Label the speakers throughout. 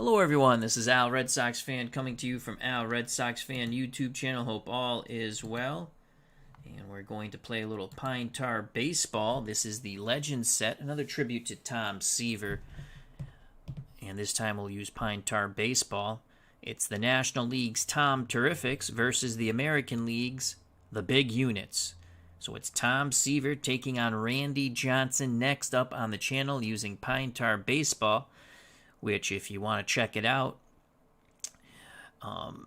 Speaker 1: Hello everyone, this is Al Red Sox Fan coming to you from Al Red Sox Fan YouTube channel. Hope all is well. And we're going to play a little Pine Tar Baseball. This is the Legend set, another tribute to Tom Seaver. And this time we'll use Pine Tar Baseball. It's the National League's Tom Terrifics versus the American League's The Big Units. So it's Tom Seaver taking on Randy Johnson next up on the channel using Pine Tar Baseball, which, if you want to check it out, I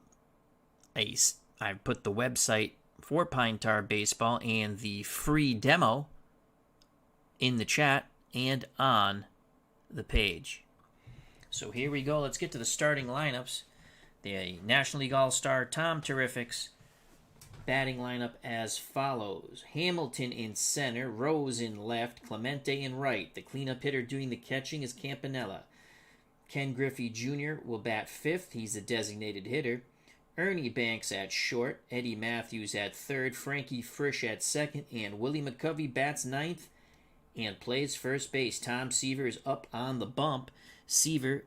Speaker 1: put the website for Pine Tar Baseball and the free demo in the chat and on the page. So here we go. Let's get to the starting lineups. The National League All-Star Tom Terrifics batting lineup as follows. Hamilton in center, Rose in left, Clemente in right. The cleanup hitter doing the catching is Campanella. Ken Griffey Jr. will bat fifth. He's a designated hitter. Ernie Banks at short. Eddie Matthews at third. Frankie Frisch at second. And Willie McCovey bats ninth and plays first base. Tom Seaver is up on the bump. Seaver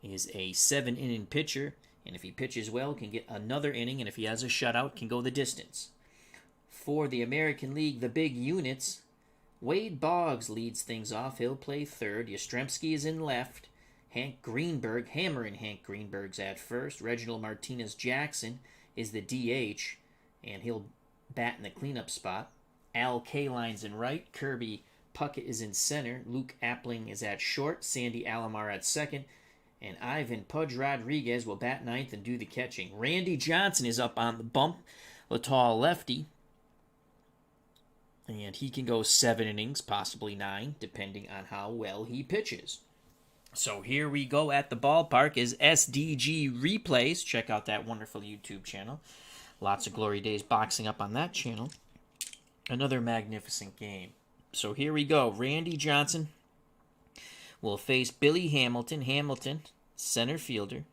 Speaker 1: is a 7-inning pitcher, and if he pitches well, can get another inning, and if he has a shutout, can go the distance. For the American League, the big units, Wade Boggs leads things off. He'll play third. Yastrzemski is in left. Hank Greenberg, hammering Hank Greenberg's at first. Reginald Martinez-Jackson is the DH, and he'll bat in the cleanup spot. Al Kaline's in right. Kirby Puckett is in center. Luke Appling is at short. Sandy Alomar at second. And Ivan Pudge Rodriguez will bat ninth and do the catching. Randy Johnson is up on the bump, the tall lefty. And he can go 7 innings, possibly 9, depending on how well he pitches. So here we go at the ballpark is SDG Replays. Check out that wonderful YouTube channel. Lots of Glory Days boxing up on that channel. Another magnificent game. So here we go. Randy Johnson will face Billy Hamilton. Hamilton, center fielder.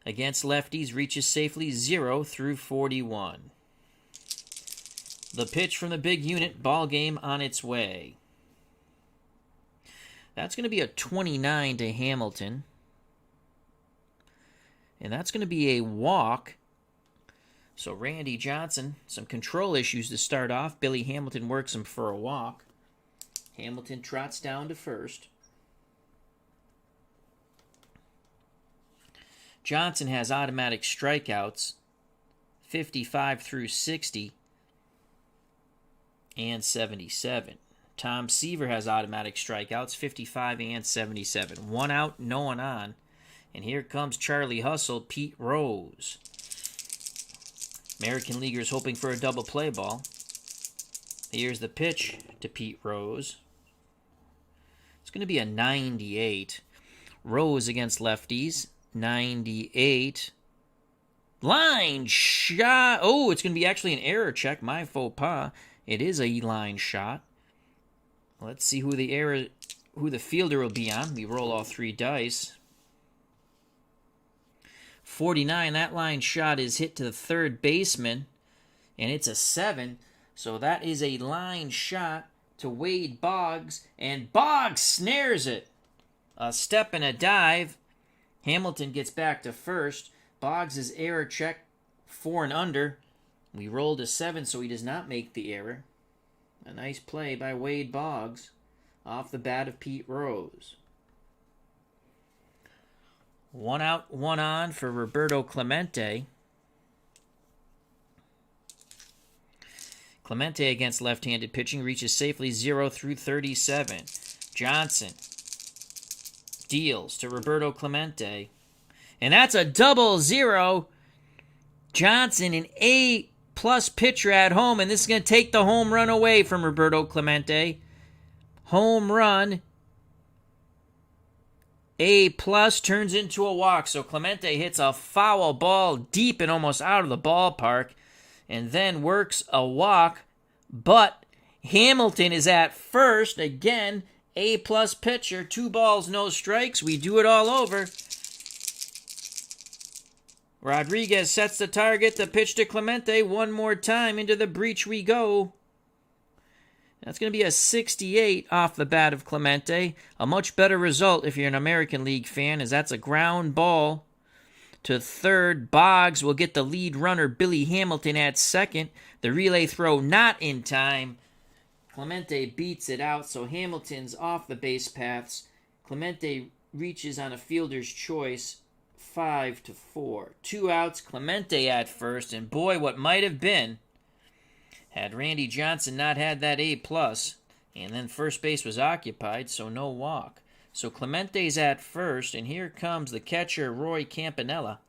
Speaker 1: Against lefties, reaches safely 0 through 41. The pitch from the big unit. Ball game on its way. That's going to be a 29 to Hamilton. And that's going to be a walk. So Randy Johnson, some control issues to start off. Billy Hamilton works him for a walk. Hamilton trots down to first. Johnson has automatic strikeouts, 55 through 60 and 77. Tom Seaver has automatic strikeouts, 55 and 77. 1 out, no one on. And here comes Charlie Hustle, Pete Rose. American Leaguers hoping for a double play ball. Here's the pitch to Pete Rose. It's going to be a 98. Rose against lefties, 98. Line shot. Oh, it's going to be actually an error check. My faux pas. It is a line shot. Let's see who the fielder will be on. We roll all 3 dice. 49, that line shot is hit to the third baseman, and it's a 7. So that is a line shot to Wade Boggs, and Boggs snares it. A step and a dive. Hamilton gets back to first. Boggs' error check, 4 and under. We rolled a 7, so he does not make the error. A nice play by Wade Boggs off the bat of Pete Rose. 1 out, 1 on for Roberto Clemente. Clemente against left-handed pitching reaches safely 0 through 37. Johnson deals to Roberto Clemente. And that's a 0-0. Johnson, an A-plus pitcher at home, and this is going to take the home run away from Roberto Clemente. Home run. A-plus turns into a walk. So Clemente hits a foul ball deep and almost out of the ballpark, and then works a walk. But Hamilton is at first. Again, A-plus pitcher. 2 balls, no strikes. We do it all over. Rodriguez sets the target. The pitch to Clemente. One more time. Into the breach we go. That's going to be a 68 off the bat of Clemente. A much better result if you're an American League fan, as that's a ground ball to third. Boggs will get the lead runner, Billy Hamilton, at second. The relay throw not in time. Clemente beats it out, so Hamilton's off the base paths. Clemente reaches on a fielder's choice, 5-4. 2 outs, Clemente at first, and boy, what might have been had Randy Johnson not had that A+, and then first base was occupied, so no walk. So Clemente's at first, and here comes the catcher, Roy Campanella.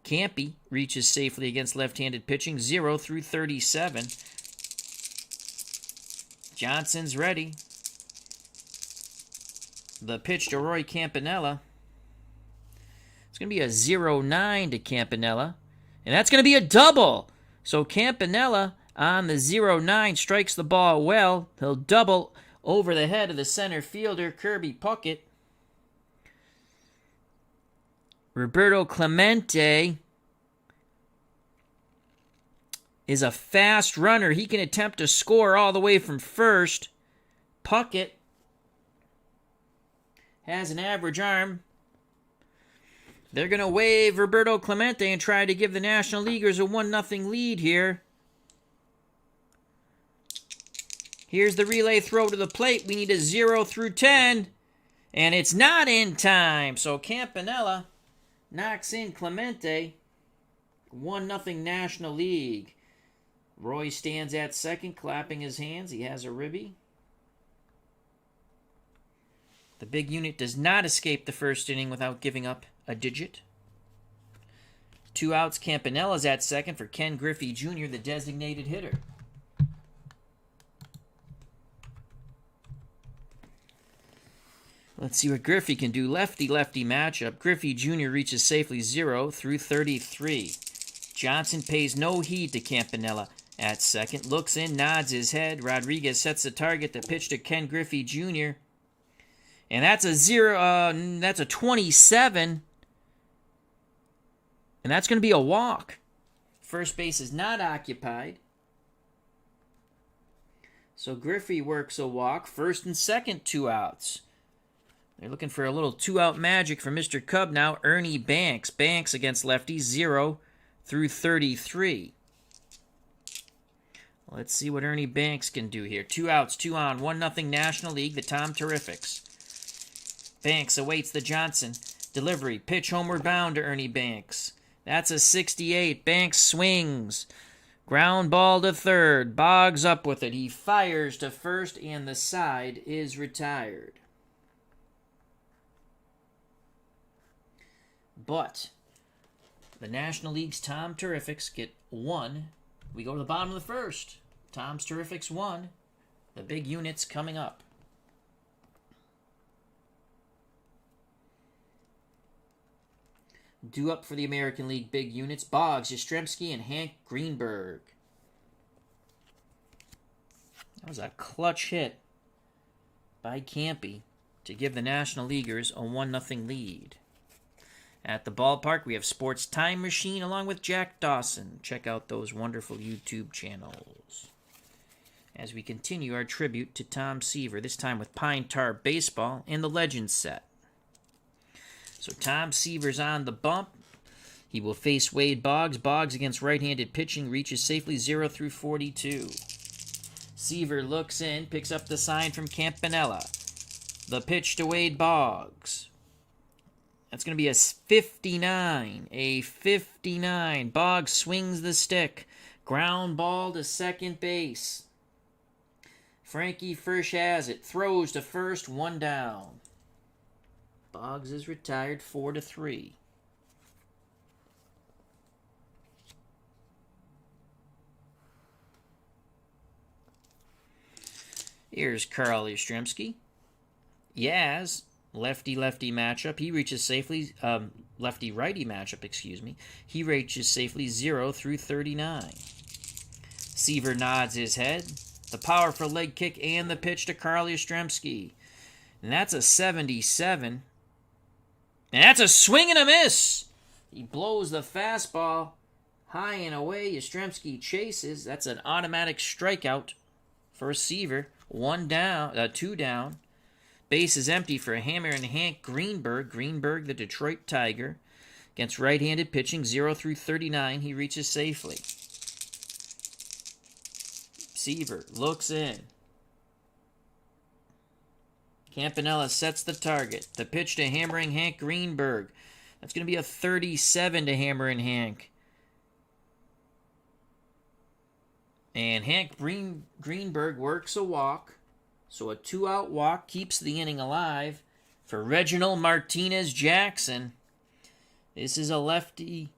Speaker 1: Campy reaches safely against left-handed pitching, 0-37. Johnson's ready. The pitch to Roy Campanella. It's going to be a 0-9 to Campanella. And that's going to be a double. So Campanella on the 0-9 strikes the ball well. He'll double over the head of the center fielder, Kirby Puckett. Roberto Clemente is a fast runner. He can attempt to score all the way from first. Puckett has an average arm. They're going to wave Roberto Clemente and try to give the National Leaguers a 1-0 lead here. Here's the relay throw to the plate. We need a 0-10. And it's not in time. So Campanella knocks in Clemente. 1-0 National League. Roy stands at second, clapping his hands. He has a ribby. The big unit does not escape the first inning without giving up a digit. 2 outs, Campanella's at second for Ken Griffey Jr., the designated hitter. Let's see what Griffey can do. Lefty-lefty matchup. Griffey Jr. reaches safely 0-33. Johnson pays no heed to Campanella at second. Looks in, nods his head. Rodriguez sets the target to pitch to Ken Griffey Jr. And that's a 27. And that's going to be a walk. First base is not occupied. So Griffey works a walk. First and second, 2 outs. They're looking for a little 2-out magic for Mr. Cub now. Ernie Banks. Banks against lefties, 0-33. Let's see what Ernie Banks can do here. 2 outs, 2 on, 1-0 National League, the Tom Terrifics. Banks awaits the Johnson delivery. Pitch homeward bound to Ernie Banks. That's a 68. Banks swings. Ground ball to third. Boggs up with it. He fires to first, and the side is retired. But the National League's Tom Terrifics get 1. We go to the bottom of the first. Tom's Terrifics 1. The big units coming up. Due up for the American League big units, Boggs, Yastrzemski, and Hank Greenberg. That was a clutch hit by Campy to give the National Leaguers a 1-0 lead. At the ballpark, we have Sports Time Machine along with Jack Dawson. Check out those wonderful YouTube channels. As we continue our tribute to Tom Seaver, this time with Pine Tar Baseball and the Legends set. So Tom Seaver's on the bump. He will face Wade Boggs. Boggs against right-handed pitching reaches safely 0-42. Seaver looks in, picks up the sign from Campanella. The pitch to Wade Boggs. That's going to be a 59. A 59. Boggs swings the stick. Ground ball to second base. Frankie Frisch has it. Throws to first. 1 down. Boggs is retired 4-3. Here's Carl Yastrzemski. Yaz, lefty-lefty matchup. He reaches safely, lefty-righty matchup, excuse me. He reaches safely 0-39. Seaver nods his head. The powerful leg kick and the pitch to Carl Yastrzemski. And that's a 77. And that's a swing and a miss. He blows the fastball High and away, Yastrzemski chases. That's an automatic strikeout for Seaver. 1 down, 2 down. Base is empty for Hammer and Hank Greenberg. Greenberg, the Detroit Tiger. Against right-handed pitching, 0 through 39. He reaches safely. Seaver looks in. Campanella sets the target. The pitch to Hammering Hank Greenberg. That's going to be a 37 to Hammering Hank. And Hank Greenberg works a walk. So a 2-out walk keeps the inning alive for Reginald Martinez Jackson. This is a lefty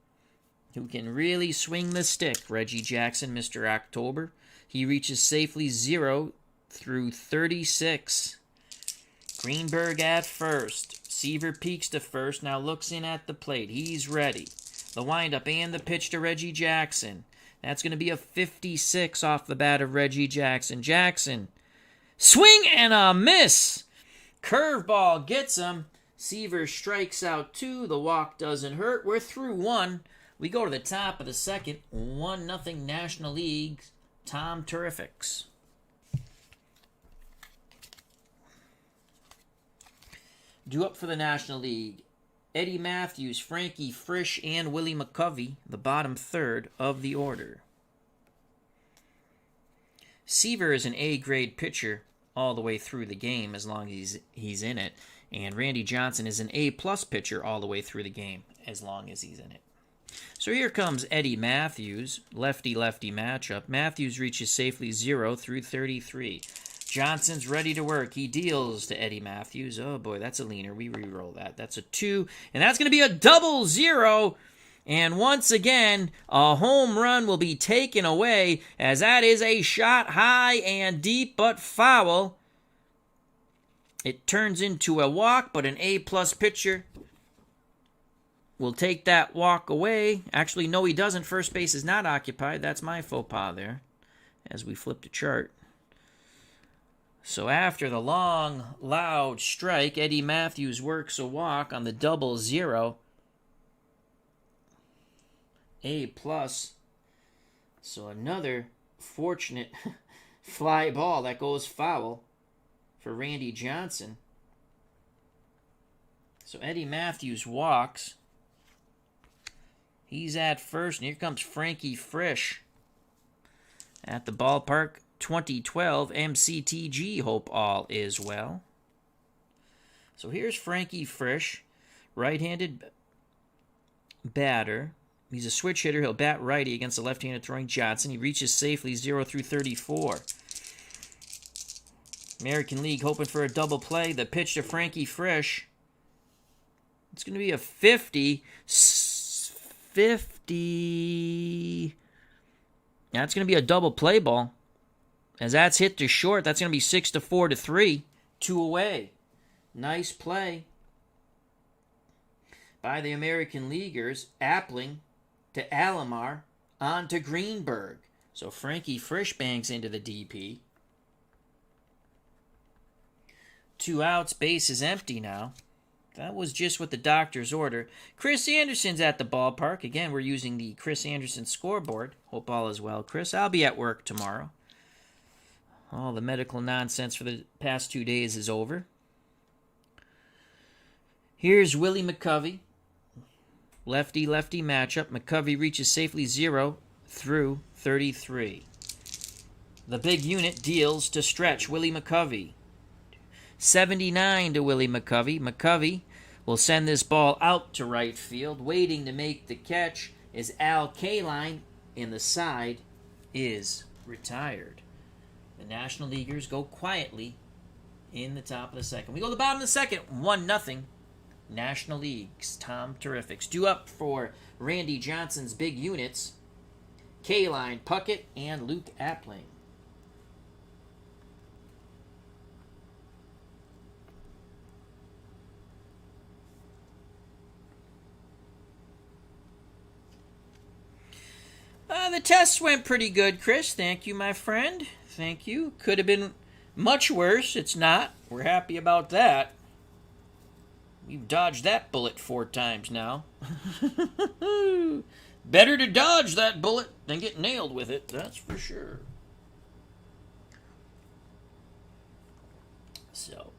Speaker 1: who can really swing the stick. Reggie Jackson, Mr. October. He reaches safely 0 through 36. Greenberg at first. Seaver peeks to first, now looks in at the plate. He's ready. The windup and the pitch to Reggie Jackson. That's going to be a 56 off the bat of Reggie Jackson. Jackson, swing and a miss. Curveball gets him. Seaver strikes out 2. The walk doesn't hurt. We're through 1. We go to the top of the second. 1-0 National League. Tom Terrifics. Due up for the National League, Eddie Matthews, Frankie Frisch, and Willie McCovey, the bottom third of the order. Seaver is an A-grade pitcher all the way through the game as long as he's in it. And Randy Johnson is an A-plus pitcher all the way through the game as long as he's in it. So here comes Eddie Matthews, lefty-lefty matchup. Matthews reaches safely 0 through 33. Johnson's ready to work. He deals to Eddie Matthews. Oh boy, that's a leaner. We re-roll that. That's a 2. And that's going to be a double 0. And once again, a home run will be taken away as that is a shot high and deep but foul. It turns into a walk, but an A-plus pitcher will take that walk away. Actually, no, he doesn't. First base is not occupied. That's my faux pas there as we flip the chart. So after the long, loud strike, Eddie Matthews works a walk on the double 0. A-plus. So another fortunate fly ball that goes foul for Randy Johnson. So Eddie Matthews walks. He's at first, and here comes Frankie Frisch at the ballpark. 2012 MCTG. Hope all is well. So here's Frankie Frisch, right-handed batter. He's a switch hitter. He'll bat righty against the left-handed throwing Johnson. He reaches safely 0 through 34. American League hoping for a double play. The pitch to Frankie Frisch. It's going to be a 50. 50. That's going to be a double play ball. As that's hit to short, that's going to be 6 to 4 to 3. 2 away. Nice play by the American Leaguers. Appling to Alomar on to Greenberg. So Frankie Frisch bangs into the DP. 2 outs, base is empty now. That was just what the doctor's order. Chris Anderson's at the ballpark. Again, we're using the Chris Anderson scoreboard. Hope all is well, Chris. I'll be at work tomorrow. All the medical nonsense for the past 2 days is over. Here's Willie McCovey. Lefty-lefty matchup. McCovey reaches safely 0 through 33. The big unit deals to stretch Willie McCovey. 79 to Willie McCovey. McCovey will send this ball out to right field. Waiting to make the catch is Al Kaline, and the side is retired. The National Leaguers go quietly in the top of the second. We go to the bottom of the second, 1-0. National League's Tom Terrifics. Due up for Randy Johnson's big units, Kaline, Puckett, and Luke Appling. The tests went pretty good, Chris. Thank you, my friend. Thank you. Could have been much worse. It's not. We're happy about that. We've dodged that bullet 4 times now. Better to dodge that bullet than get nailed with it, that's for sure. So,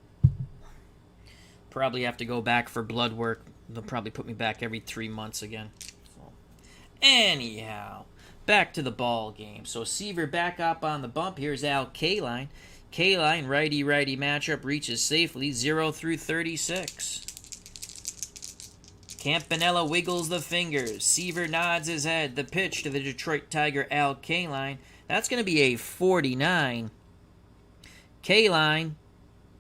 Speaker 1: probably have to go back for blood work. They'll probably put me back every 3 months again. So, anyhow, back to the ball game. So, Seaver back up on the bump. Here's Al Kaline. Kaline, righty-righty matchup, reaches safely 0 through 36. Campanella wiggles the fingers. Seaver nods his head. The pitch to the Detroit Tiger, Al Kaline. That's going to be a 49. Kaline,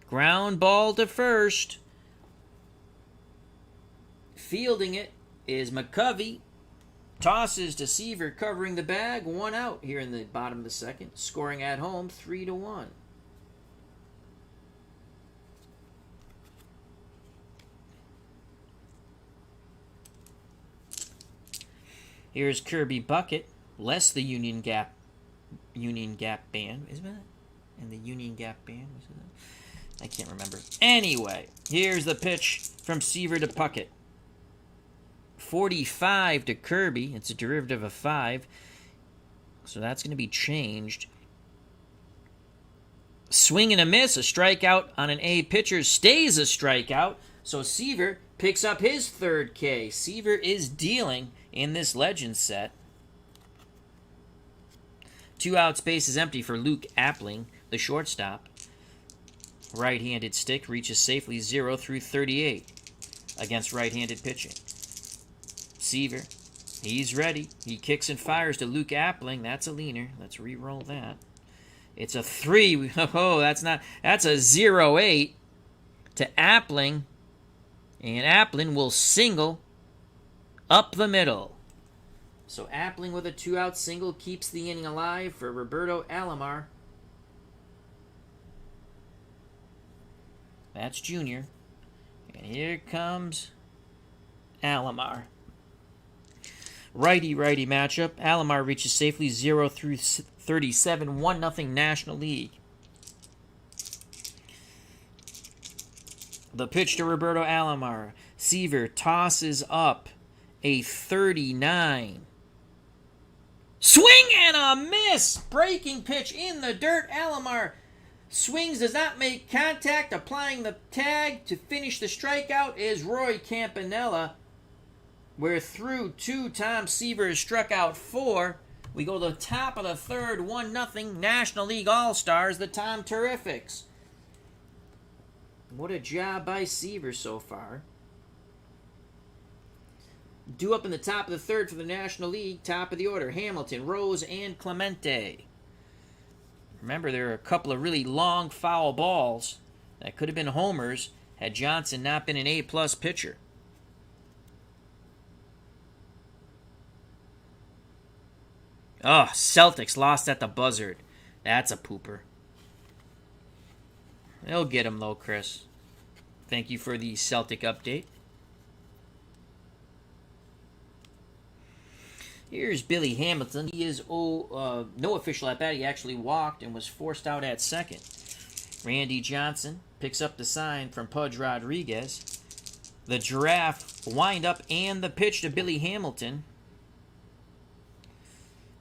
Speaker 1: ground ball to first. Fielding it is McCovey. Tosses to Seaver, covering the bag. 1 out here in the bottom of the second. Scoring at home, 3-1. Here's Kirby Bucket, less the Union Gap band, isn't it? And the Union Gap band, wasn't it? I can't remember. Anyway, here's the pitch from Seaver to Puckett. 45 to Kirby. It's a derivative of 5. So that's going to be changed. Swing and a miss. A strikeout on an A pitcher stays a strikeout. So Seaver picks up his 3rd K. Seaver is dealing in this legend set. 2 out, space is empty for Luke Appling, the shortstop. Right-handed stick reaches safely 0 through 38 against right-handed pitching. Seaver, he's ready. He kicks and fires to Luke Appling. That's a leaner. Let's re-roll that. It's a 3. Oh, that's a 0-8 to Appling. And Appling will single up the middle. So Appling with a 2-out single keeps the inning alive for Roberto Alomar. That's Junior. And here comes Alomar. Righty-righty matchup. Alomar reaches safely 0 through 37, 1-0 National League. The pitch to Roberto Alomar. Seaver tosses up a 39. Swing and a miss! Breaking pitch in the dirt. Alomar swings, does not make contact. Applying the tag to finish the strikeout is Roy Campanella. We're through 2 times. Seaver has struck out 4. We go to the top of the 3rd, 1-0 National League All-Stars, the Tom Terrifics. What a job by Seaver so far. Due up in the top of the 3rd for the National League, top of the order, Hamilton, Rose, and Clemente. Remember, there are a couple of really long foul balls that could have been homers had Johnson not been an A-plus pitcher. Oh, Celtics lost at the buzzard. That's a pooper. They'll get him, though, Chris. Thank you for the Celtic update. Here's Billy Hamilton. He is no official at bat. He actually walked and was forced out at second. Randy Johnson picks up the sign from Pudge Rodriguez. The Giraffe wind-up and the pitch to Billy Hamilton.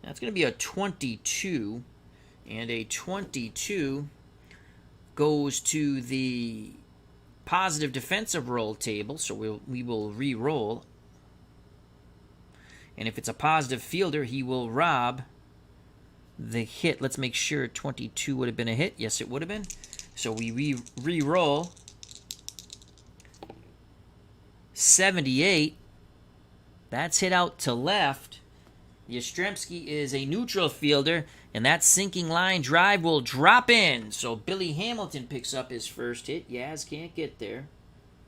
Speaker 1: That's going to be a 22. And a 22 goes to the positive defensive roll table. So we will re-roll. And if it's a positive fielder, he will rob the hit. Let's make sure 22 would have been a hit. Yes, it would have been. So we re-roll. 78. That's hit out to left. Yastrzemski is a neutral fielder, and that sinking line drive will drop in. So Billy Hamilton picks up his first hit. Yaz can't get there.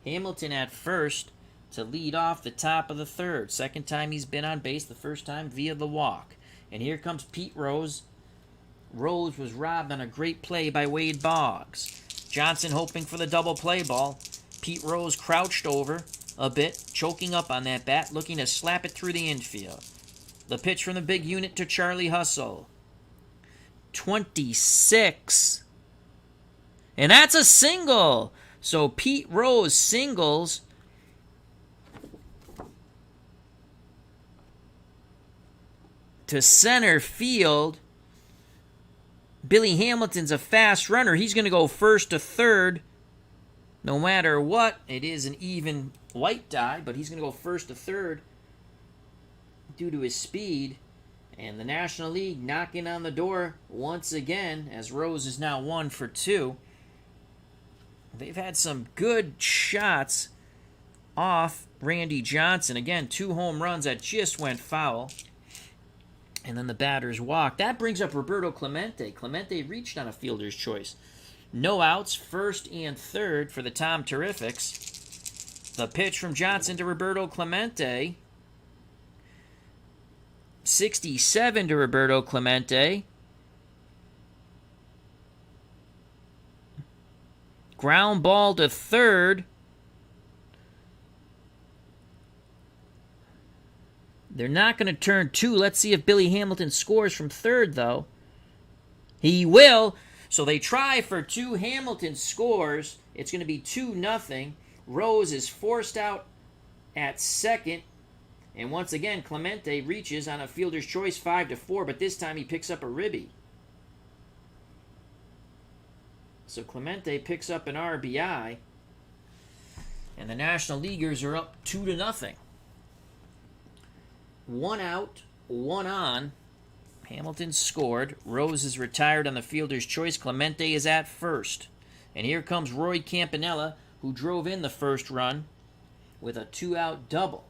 Speaker 1: Hamilton at first to lead off the top of the 3rd. Second time he's been on base, the first time via the walk. And here comes Pete Rose. Rose was robbed on a great play by Wade Boggs. Johnson hoping for the double play ball. Pete Rose crouched over a bit, choking up on that bat, looking to slap it through the infield. The pitch from the big unit to Charlie Hustle. 26. And that's a single. So Pete Rose singles. to center field. Billy Hamilton's a fast runner. He's going to go first to third. No matter what, it is an even white die, but he's going to go first to third due to his speed. And the National League knocking on the door once again, as Rose is now 1 for 2. They've had some good shots off Randy Johnson. Again, 2 home runs that just went foul. And then the batter's walk. That brings up Roberto Clemente. Clemente reached on a fielder's choice. No outs, first and third for the Tom Terrifics. The pitch from Johnson to Roberto Clemente. 67 to Roberto Clemente. Ground ball to third. They're not going to turn 2. Let's see if Billy Hamilton scores from third, though. He will. So they try for 2. Hamilton scores. It's going to be 2-0. Rose is forced out at second. And once again, Clemente reaches on a fielder's choice 5-4, but this time he picks up a ribby. So Clemente picks up an RBI. And the National Leaguers are up 2-0. 1 out, 1 on. Hamilton scored. Rose is retired on the fielder's choice. Clemente is at first. And here comes Roy Campanella, who drove in the first run with a 2-out double.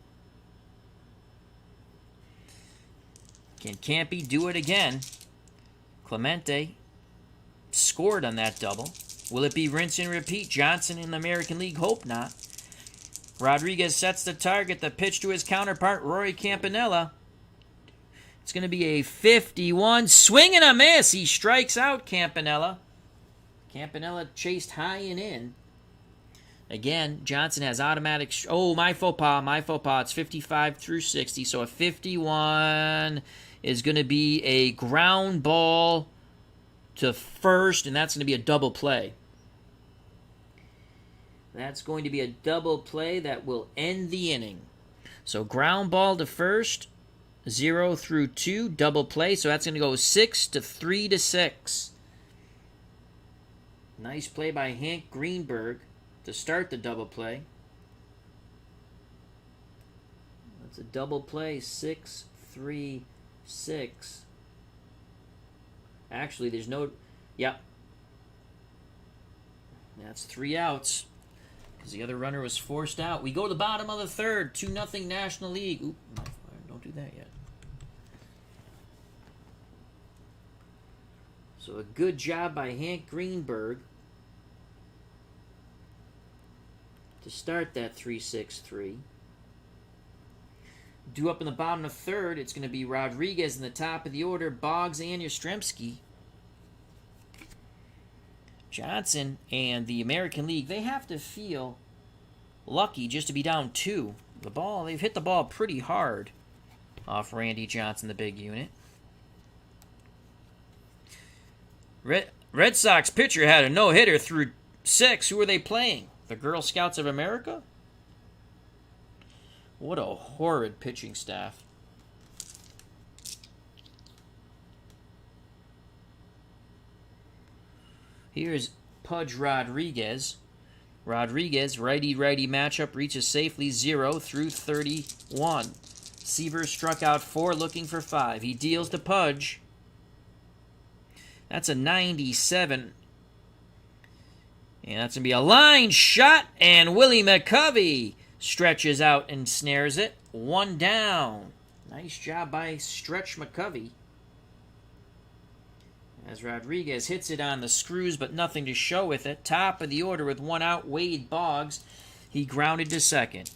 Speaker 1: Can Campy do it again? Clemente scored on that double. Will it be rinse and repeat? Johnson in the American League? Hope not. Rodriguez sets the target. The pitch to his counterpart, Roy Campanella. It's going to be a 51. Swing and a miss. He strikes out Campanella. Campanella chased high and in. Again, Johnson has automatic... Oh, my faux pas. It's 55 through 60. So a 51 is going to be a ground ball to first, and that's going to be a double play. That's going to be a double play that will end the inning. So ground ball to first, 0 through 2, double play. So that's going to go 6 to 3 to 6. Nice play by Hank Greenberg to start the double play. That's a double play, 6, 3, 6. Actually, there's no... Yep. That's 3 outs because the other runner was forced out. We go to the bottom of the third, 2-0 National League. Oop, don't do that yet. So a good job by Hank Greenberg to start that 3-6-3. Due up in the bottom of third, it's going to be Rodriguez in the top of the order, Boggs and Yastrzemski. Johnson and the American League, they have to feel lucky just to be down 2. They've hit the ball pretty hard off Randy Johnson, the big unit. Red Sox pitcher had a no-hitter through 6. Who are they playing? The Girl Scouts of America? What a horrid pitching staff. Here's Pudge Rodriguez. Rodriguez, righty-righty matchup, reaches safely 0 through 31. Seaver struck out 4, looking for 5. He deals to Pudge. That's a 97. And that's going to be a line shot, and Willie McCovey stretches out and snares it. 1 down. Nice job by Stretch McCovey. As Rodriguez hits it on the screws, but nothing to show with it. Top of the order with 1 out, Wade Boggs. He grounded to second.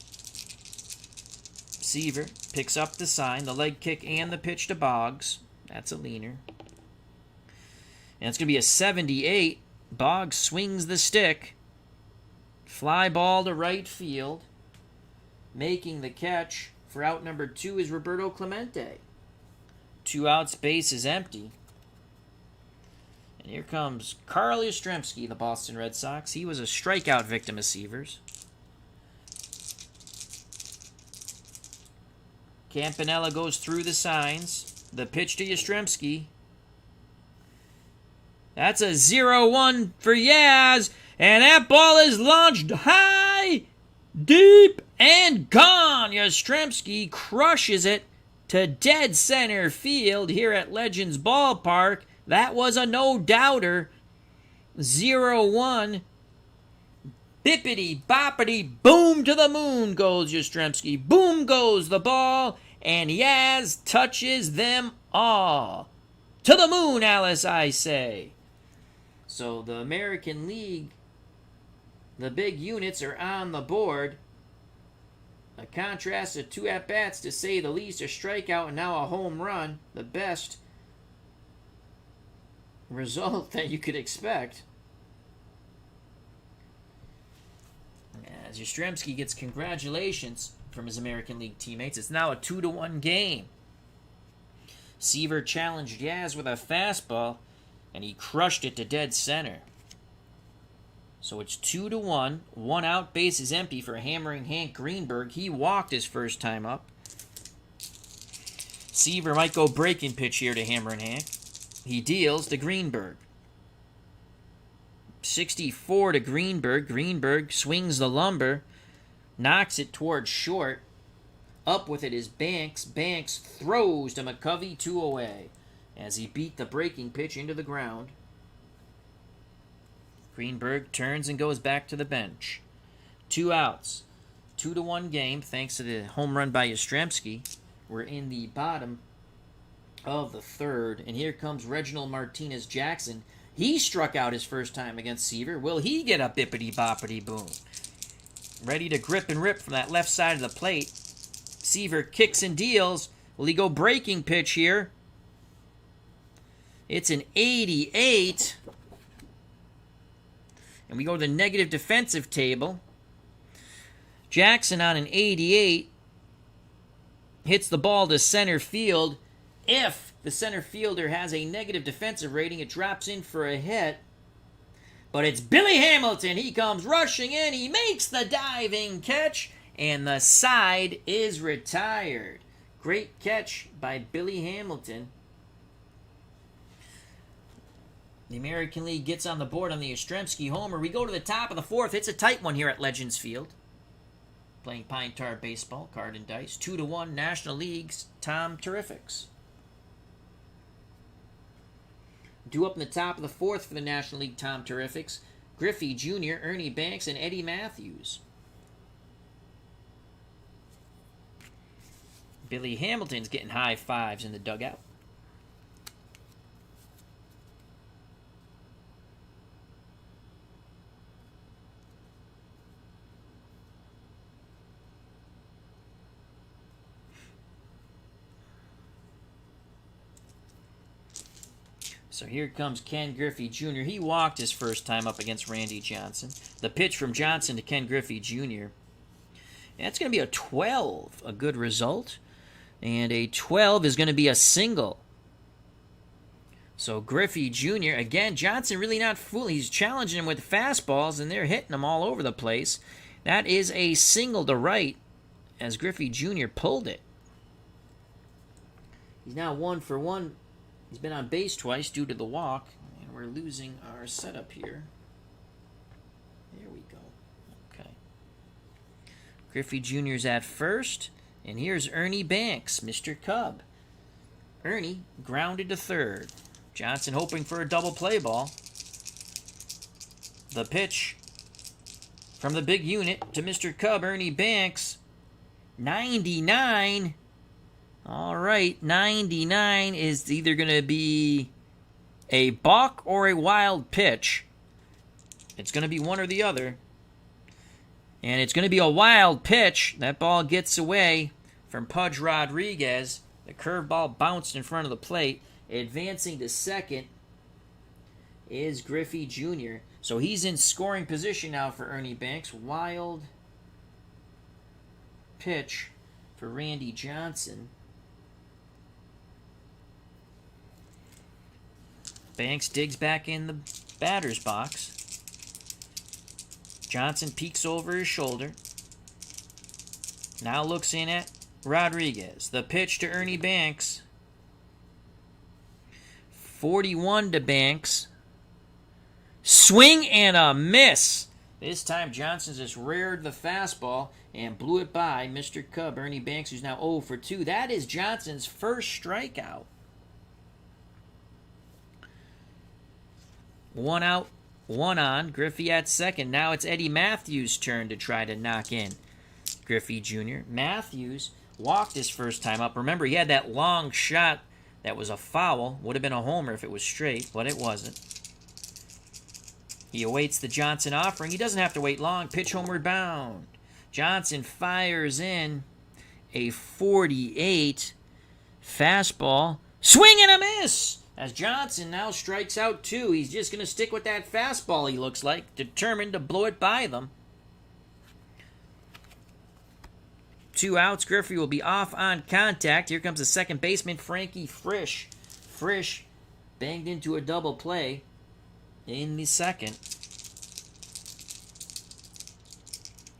Speaker 1: Seaver picks up the sign, the leg kick and the pitch to Boggs. That's a leaner. And it's going to be a 78. Boggs swings the stick. Fly ball to right field. Making the catch for out number 2 is Roberto Clemente. 2 outs, base is empty. And here comes Carl Yastrzemski, the Boston Red Sox. He was a strikeout victim of Seaver's. Campanella goes through the signs. The pitch to Yastrzemski. That's a 0-1 for Yaz. And that ball is launched high, deep, and gone. Yastrzemski crushes it to dead center field here at Legends Ballpark. That was a no-doubter. 0-1. Bippity boppity boom to the moon goes Yastrzemski. Boom goes the ball, and Yaz touches them all. To the moon, Alice, I say. So the American League, the big units are on the board. A contrast of 2 at-bats, to say the least, a strikeout and now a home run. The best result that you could expect. As Yastrzemski gets congratulations from his American League teammates, it's now a 2-1 game. Seaver challenged Yaz with a fastball, and he crushed it to dead center. So it's 2-1. 1 out, base is empty for hammering Hank Greenberg. He walked his first time up. Seaver might go breaking pitch here to hammering Hank. He deals to Greenberg. 64 to Greenberg. Greenberg swings the lumber, knocks it towards short. Up with it is Banks. Banks throws to McCovey, 2 away, as he beat the breaking pitch into the ground. Greenberg turns and goes back to the bench. 2 outs. 2-1 game, thanks to the home run by Yastrzemski. We're in the bottom of the 3rd, and here comes Reginald Martinez-Jackson. He struck out his first time against Seaver. Will he get a bippity-boppity-boom? Ready to grip and rip from that left side of the plate. Seaver kicks and deals. Will he go breaking pitch here? It's an 88. And we go to the negative defensive table. Jackson on an 88 hits the ball to center field. If the center fielder has a negative defensive rating, it drops in for a hit. But it's Billy Hamilton. He comes rushing in. He makes the diving catch, and the side is retired. Great catch by Billy Hamilton. The American League gets on the board on the Yastrzemski homer. We go to the top of the 4th. It's a tight one here at Legends Field. Playing Pine Tar baseball, card and dice. 2-1 National League's Tom Terrifics. Due up in the top of the 4th for the National League Tom Terrifics, Griffey Jr., Ernie Banks, and Eddie Matthews. Billy Hamilton's getting high fives in the dugout. So here comes Ken Griffey Jr. He walked his first time up against Randy Johnson. The pitch from Johnson to Ken Griffey Jr. And that's going to be a 12, a good result. And a 12 is going to be a single. So Griffey Jr., again, Johnson really not fooling. He's challenging him with fastballs, and they're hitting him all over the place. That is a single to right as Griffey Jr. pulled it. He's now 1 for 1. He's been on base twice due to the walk, and we're losing our setup here. There we go. Okay. Griffey Jr.'s at first, and here's Ernie Banks, Mr. Cub. Ernie grounded to third. Johnson hoping for a double play ball. The pitch from the big unit to Mr. Cub, Ernie Banks. 99. All right, 99 is either going to be a balk or a wild pitch. It's going to be one or the other. And it's going to be a wild pitch. That ball gets away from Pudge Rodriguez. The curveball bounced in front of the plate. Advancing to second is Griffey Jr. So he's in scoring position now for Ernie Banks. Wild pitch for Randy Johnson. Banks digs back in the batter's box. Johnson peeks over his shoulder. Now looks in at Rodriguez. The pitch to Ernie Banks. 41 to Banks. Swing and a miss. This time Johnson just reared the fastball and blew it by Mr. Cub, Ernie Banks, who's now 0 for 2. That is Johnson's first strikeout. 1 out, 1 on. Griffey at second. Now it's Eddie Matthews' turn to try to knock in Griffey Jr. Matthews walked his first time up. Remember, he had that long shot that was a foul. Would have been a homer if it was straight, but it wasn't. He awaits the Johnson offering. He doesn't have to wait long. Pitch homeward bound. Johnson fires in a 48 fastball. Swing and a miss! As Johnson now strikes out 2. He's just going to stick with that fastball, he looks like, determined to blow it by them. 2 outs. Griffey will be off on contact. Here comes the second baseman, Frankie Frisch. Frisch banged into a double play in the second.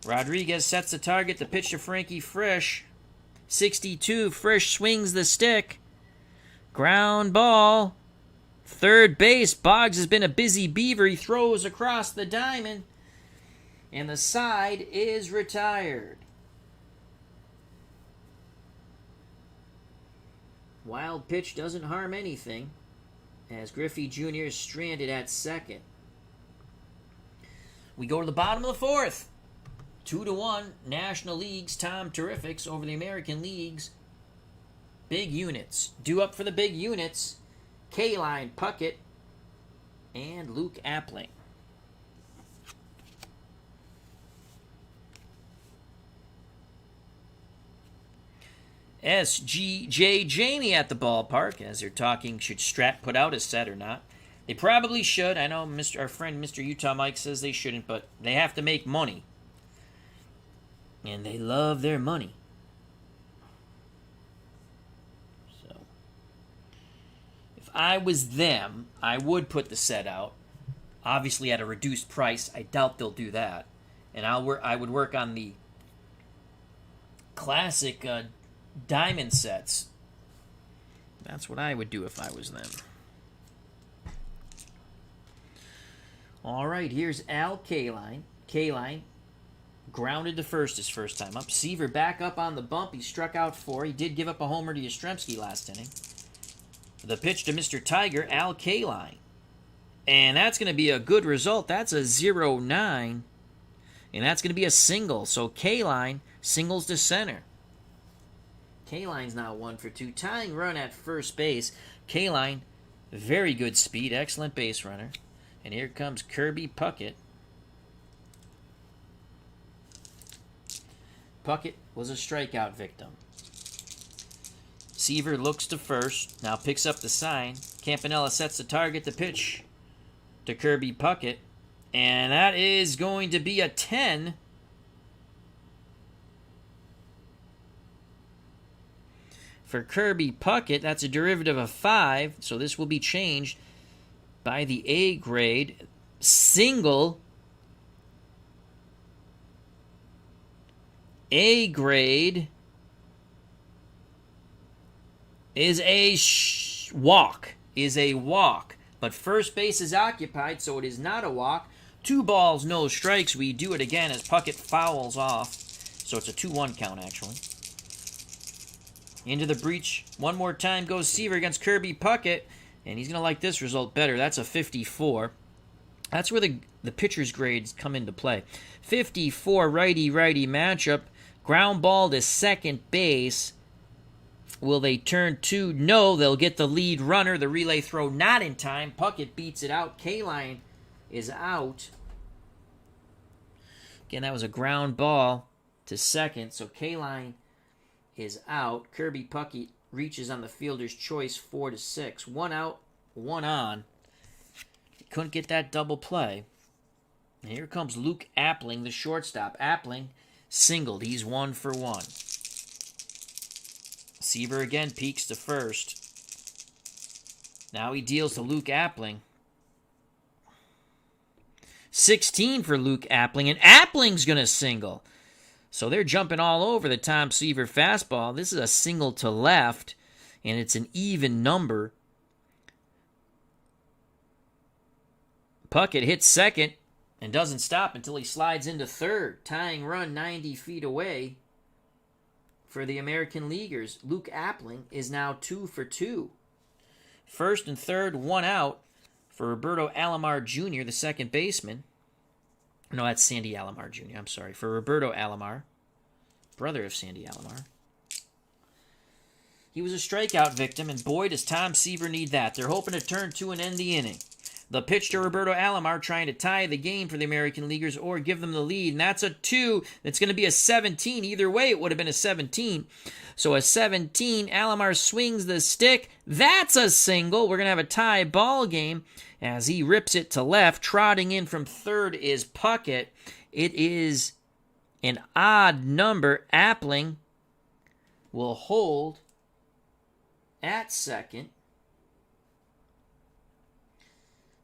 Speaker 1: Rodriguez sets the target. The pitch to Frankie Frisch. 62. Frisch swings the stick. Ground ball. Third base. Boggs has been a busy beaver. He throws across the diamond. And the side is retired. Wild pitch doesn't harm anything, as Griffey Jr. is stranded at second. We go to the bottom of the 4th. 2-1, National League's Tom Terrifics over the American League's Big Units. Due up for the Big Units, Kaline Puckett and Luke Appling. SGJ Jamie at the ballpark, as they're talking, should Strat put out a set or not. They probably should. I know our friend Mr. Utah Mike says they shouldn't, but they have to make money. And they love their money. So, if I was them, I would put the set out. Obviously at a reduced price. I doubt they'll do that. And I would work on the classic diamond sets. That's what I would do if I was them. All right, here's Al Kaline. Kaline grounded to first his first time up. Seaver back up on the bump. He struck out 4. He did give up a homer to Yastrzemski last inning. The pitch to Mr. Tiger, Al Kaline. And that's going to be a good result. That's a 0-9. And that's going to be a single. So Kaline singles to center. Kaline's now 1 for 2. Tying run at first base. Kaline, very good speed, excellent base runner. And here comes Kirby Puckett. Puckett was a strikeout victim. Seaver looks to first, now picks up the sign. Campanella sets the target, the pitch to Kirby Puckett. And that is going to be a 10. For Kirby Puckett, that's a derivative of 5, so this will be changed by the A grade. Single A grade is a walk. But first base is occupied, so it is not a walk. 2 balls, no strikes. We do it again as Puckett fouls off. So it's a 2-1 count, actually. Into the breach. One more time goes Seaver against Kirby Puckett. And he's going to like this result better. That's a 54. That's where the pitcher's grades come into play. 54 righty-righty matchup. Ground ball to second base. Will they turn 2? No, they'll get the lead runner. The relay throw not in time. Puckett beats it out. Kaline is out. Again, that was a ground ball to second. So Kaline is out. Kirby Puckett reaches on the fielder's choice 4-6. 1 out, 1 on. He couldn't get that double play. And here comes Luke Appling, the shortstop. Appling singled. He's 1 for 1. Seaver again peeks to first. Now he deals to Luke Appling. 16 for Luke Appling, and Appling's going to single. So they're jumping all over the Tom Seaver fastball. This is a single to left, and it's an even number. Puckett hits second and doesn't stop until he slides into third. Tying run 90 feet away for the American Leaguers. Luke Appling is now 2 for 2. First and third, one out for Roberto Alomar Jr., the second baseman. No, that's Sandy Alomar Jr., I'm sorry. For Roberto Alomar, brother of Sandy Alomar. He was a strikeout victim, and boy, does Tom Seaver need that. They're hoping to turn 2 and end the inning. The pitch to Roberto Alomar, trying to tie the game for the American Leaguers or give them the lead, and that's a 2. That's going to be a 17. Either way, it would have been a 17. So a 17, Alomar swings the stick. That's a single. We're going to have a tie ball game as he rips it to left. Trotting in from third is Puckett. It is an odd number. Appling will hold at second.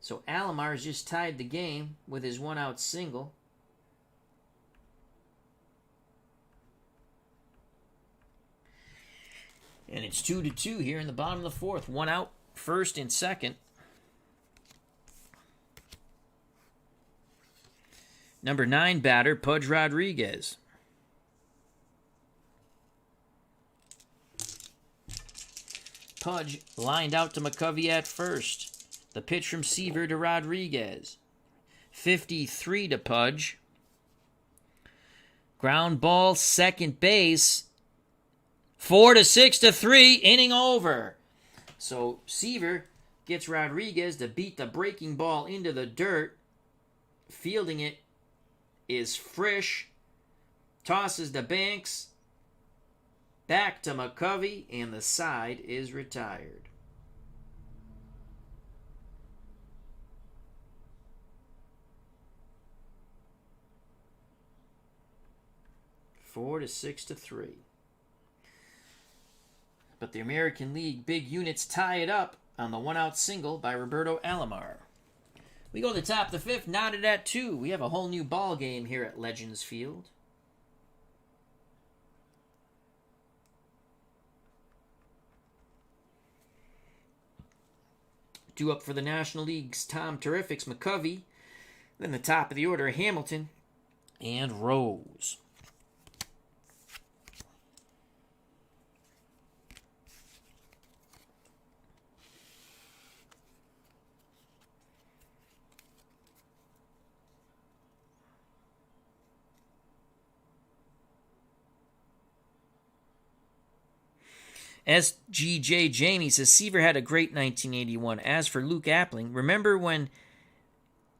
Speaker 1: So Alomar has just tied the game with his one-out single. And it's 2-2 here in the bottom of the fourth. One out, first and second. Number 9 batter, Pudge Rodriguez. Pudge lined out to McCovey at first. The pitch from Seaver to Rodriguez. 53 to Pudge. Ground ball, second base. 4-6-3, inning over. So Seaver gets Rodriguez to beat the breaking ball into the dirt. Fielding it is Frisch. Tosses to Banks. Back to McCovey, and the side is retired. Four to 6-3. But the American League big units tie it up on the one-out single by Roberto Alomar. We go to the top of the fifth, knotted at 2. We have a whole new ball game here at Legends Field. Due up for the National League's Tom Terrifics, McCovey. Then the top of the order, Hamilton and Rose. SGJ Jamie says Seaver had a great 1981. As for Luke Appling, remember when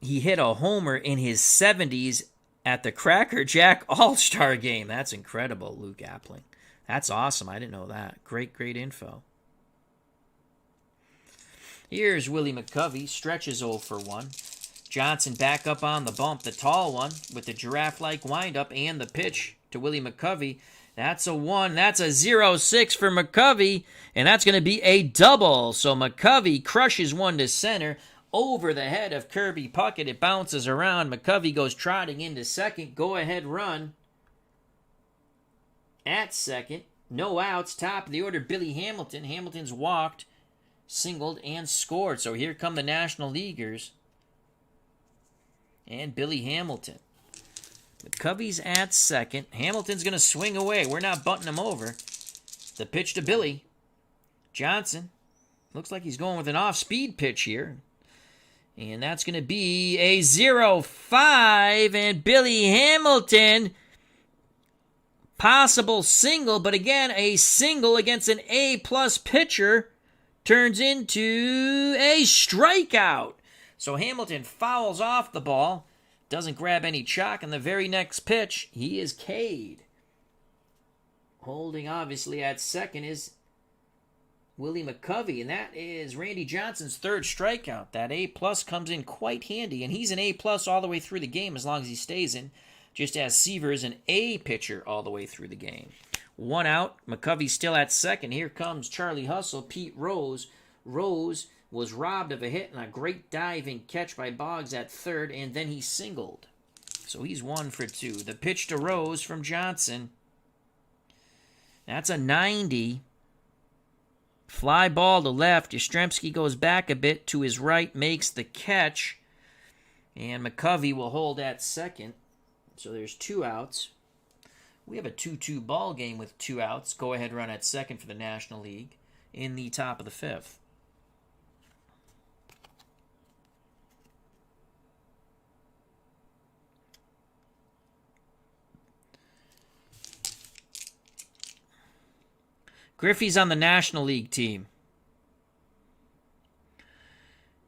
Speaker 1: he hit a homer in his 70s at the Cracker Jack All-Star game? That's incredible, Luke Appling. That's awesome. I didn't know that. Great info. Here's Willie McCovey. Stretches 0 for 1. Johnson back up on the bump, the tall one, with the giraffe-like windup and the pitch to Willie McCovey. That's a 1. That's a 0-6 for McCovey, and that's going to be a double. So McCovey crushes one to center over the head of Kirby Puckett. It bounces around. McCovey goes trotting into second. Go-ahead run at second. No outs. Top of the order, Billy Hamilton. Hamilton's walked, singled, and scored. So here come the National Leaguers and Billy Hamilton. McCovey's at second. Hamilton's going to swing away. We're not butting him over. The pitch to Billy. Johnson. Looks like he's going with an off-speed pitch here. And that's going to be a 0-5. And Billy Hamilton, possible single, but again, a single against an A-plus pitcher turns into a strikeout. So Hamilton fouls off the ball. Doesn't grab any chalk, and the very next pitch, he is K'd. Holding, obviously, at second is Willie McCovey, and that is Randy Johnson's third strikeout. That A-plus comes in quite handy, and he's an A-plus all the way through the game as long as he stays in, just as Seaver is an A pitcher all the way through the game. One out, McCovey still at second. Here comes Charlie Hustle, Pete Rose. Rose was robbed of a hit and a great diving catch by Boggs at third, and then he singled. So he's 1 for 2. The pitch to Rose from Johnson. That's a 90. Fly ball to left. Yastrzemski goes back a bit to his right, makes the catch. And McCovey will hold at second. So there's 2 outs. We have a 2-2 ball game with 2 outs. Go ahead run at second for the National League in the top of the 5th. Griffey's on the National League team.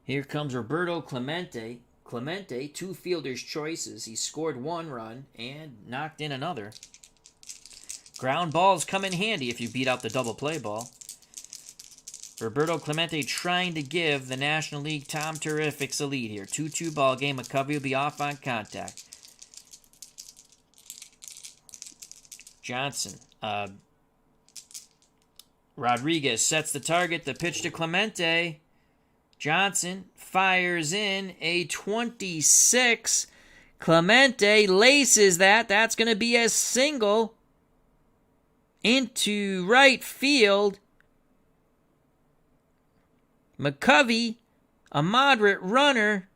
Speaker 1: Here comes Roberto Clemente. Clemente, 2 fielder's choices. He scored 1 run and knocked in another. Ground balls come in handy if you beat out the double play ball. Roberto Clemente trying to give the National League Tom Terrifics a lead here. 2-2 ball game. McCovey will be off on contact. Johnson. Rodriguez sets the target. The pitch to Clemente. Johnson fires in a 26. Clemente laces that. That's going to be a single into right field. McCovey, a moderate runner.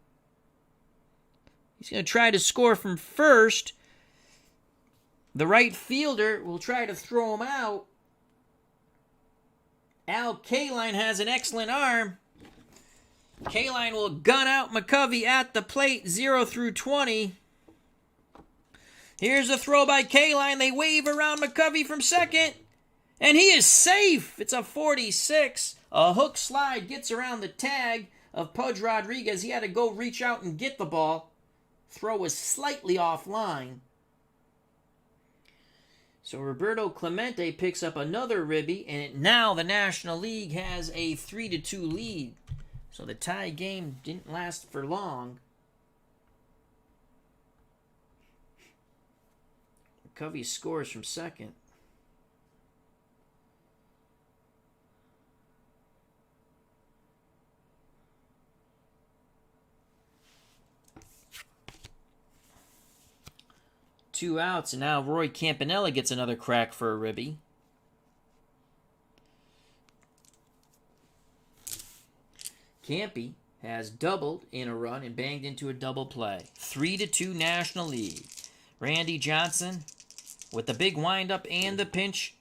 Speaker 1: He's going to try to score from first. The right fielder will try to throw him out. Al Kaline has an excellent arm. Kaline will gun out McCovey at the plate, 0 through 20. Here's a throw by Kaline. They wave around McCovey from second. And he is safe. It's a 46. A hook slide gets around the tag of Pudge Rodriguez. He had to go reach out and get the ball. Throw was slightly offline. So Roberto Clemente picks up another ribby, and now the National League has a 3-2 lead. So the tie game didn't last for long. McCovey scores from second. Two outs, and now Roy Campanella gets another crack for a ribby. Campy has doubled in a run and banged into a double play. 3-2 National League. Randy Johnson with the big windup and the pitch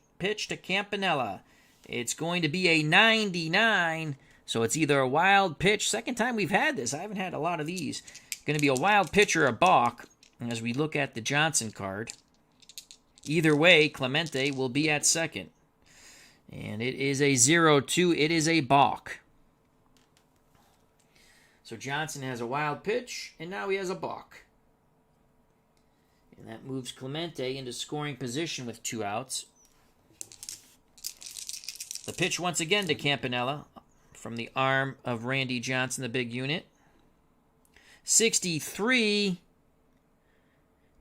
Speaker 1: to Campanella. It's going to be a 99, so it's either a wild pitch. Second time we've had this. I haven't had a lot of these. Going to be a wild pitch or a balk. As we look at the Johnson card, either way, Clemente will be at second. And it is a 0-2. It is a balk. So Johnson has a wild pitch, and now he has a balk. And that moves Clemente into scoring position with 2 outs. The pitch once again to Campanella from the arm of Randy Johnson, the big unit. 63...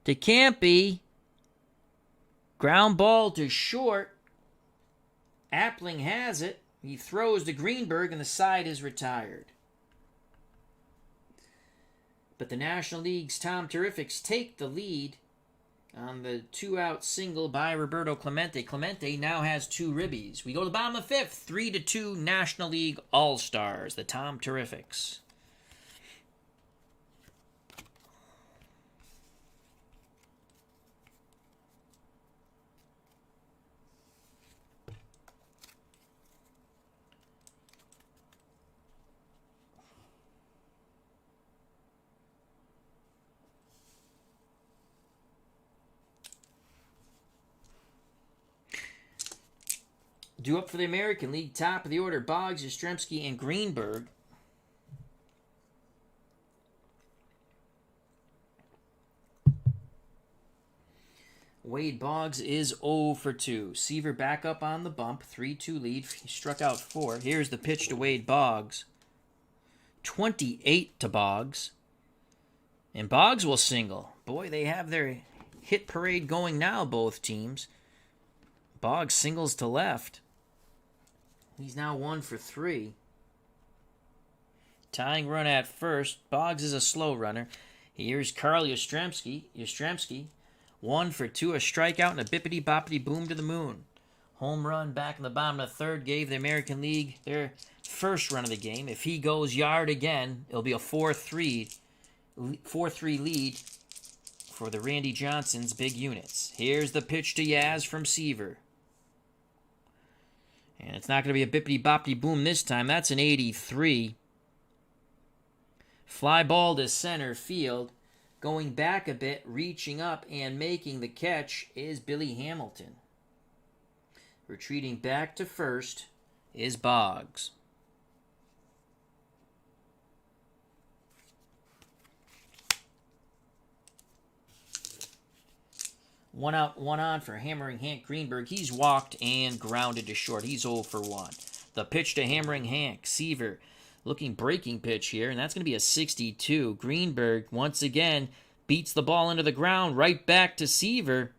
Speaker 1: to Campy. Ground ball to short. Appling has it. He throws to Greenberg, and the side is retired. But the National League's Tom Terrifics take the lead on the 2-out single by Roberto Clemente. Clemente now has 2 ribbies. We go to the bottom of the 5th. 3-2 National League All-Stars, the Tom Terrifics. Due up for the American League, top of the order, Boggs, Yastrzemski, and Greenberg. Wade Boggs is 0 for 2. Seaver back up on the bump, 3-2 lead. He struck out 4. Here's the pitch to Wade Boggs. 28 to Boggs. And Boggs will single. Boy, they have their hit parade going now, both teams. Boggs singles to left. He's now 1 for 3. Tying run at first. Boggs is a slow runner. Here's Carl Yastrzemski. Yastrzemski, 1 for 2. A strikeout and a bippity-boppity boom to the moon. Home run back in the bottom of the 3rd gave the American League their first run of the game. If he goes yard again, it'll be a 4-3 4-3 lead for the Randy Johnson's big units. Here's the pitch to Yaz from Seaver. And it's not going to be a bippity-boppity boom this time. That's an 83. Fly ball to center field. Going back a bit, reaching up and making the catch is Billy Hamilton. Retreating back to first is Boggs. One out, one on for Hammering Hank Greenberg. He's walked and grounded to short. He's 0 for 1. The pitch to Hammering Hank. Seaver looking breaking pitch here, and that's going to be a 62. Greenberg, once again, beats the ball into the ground, right back to Seaver.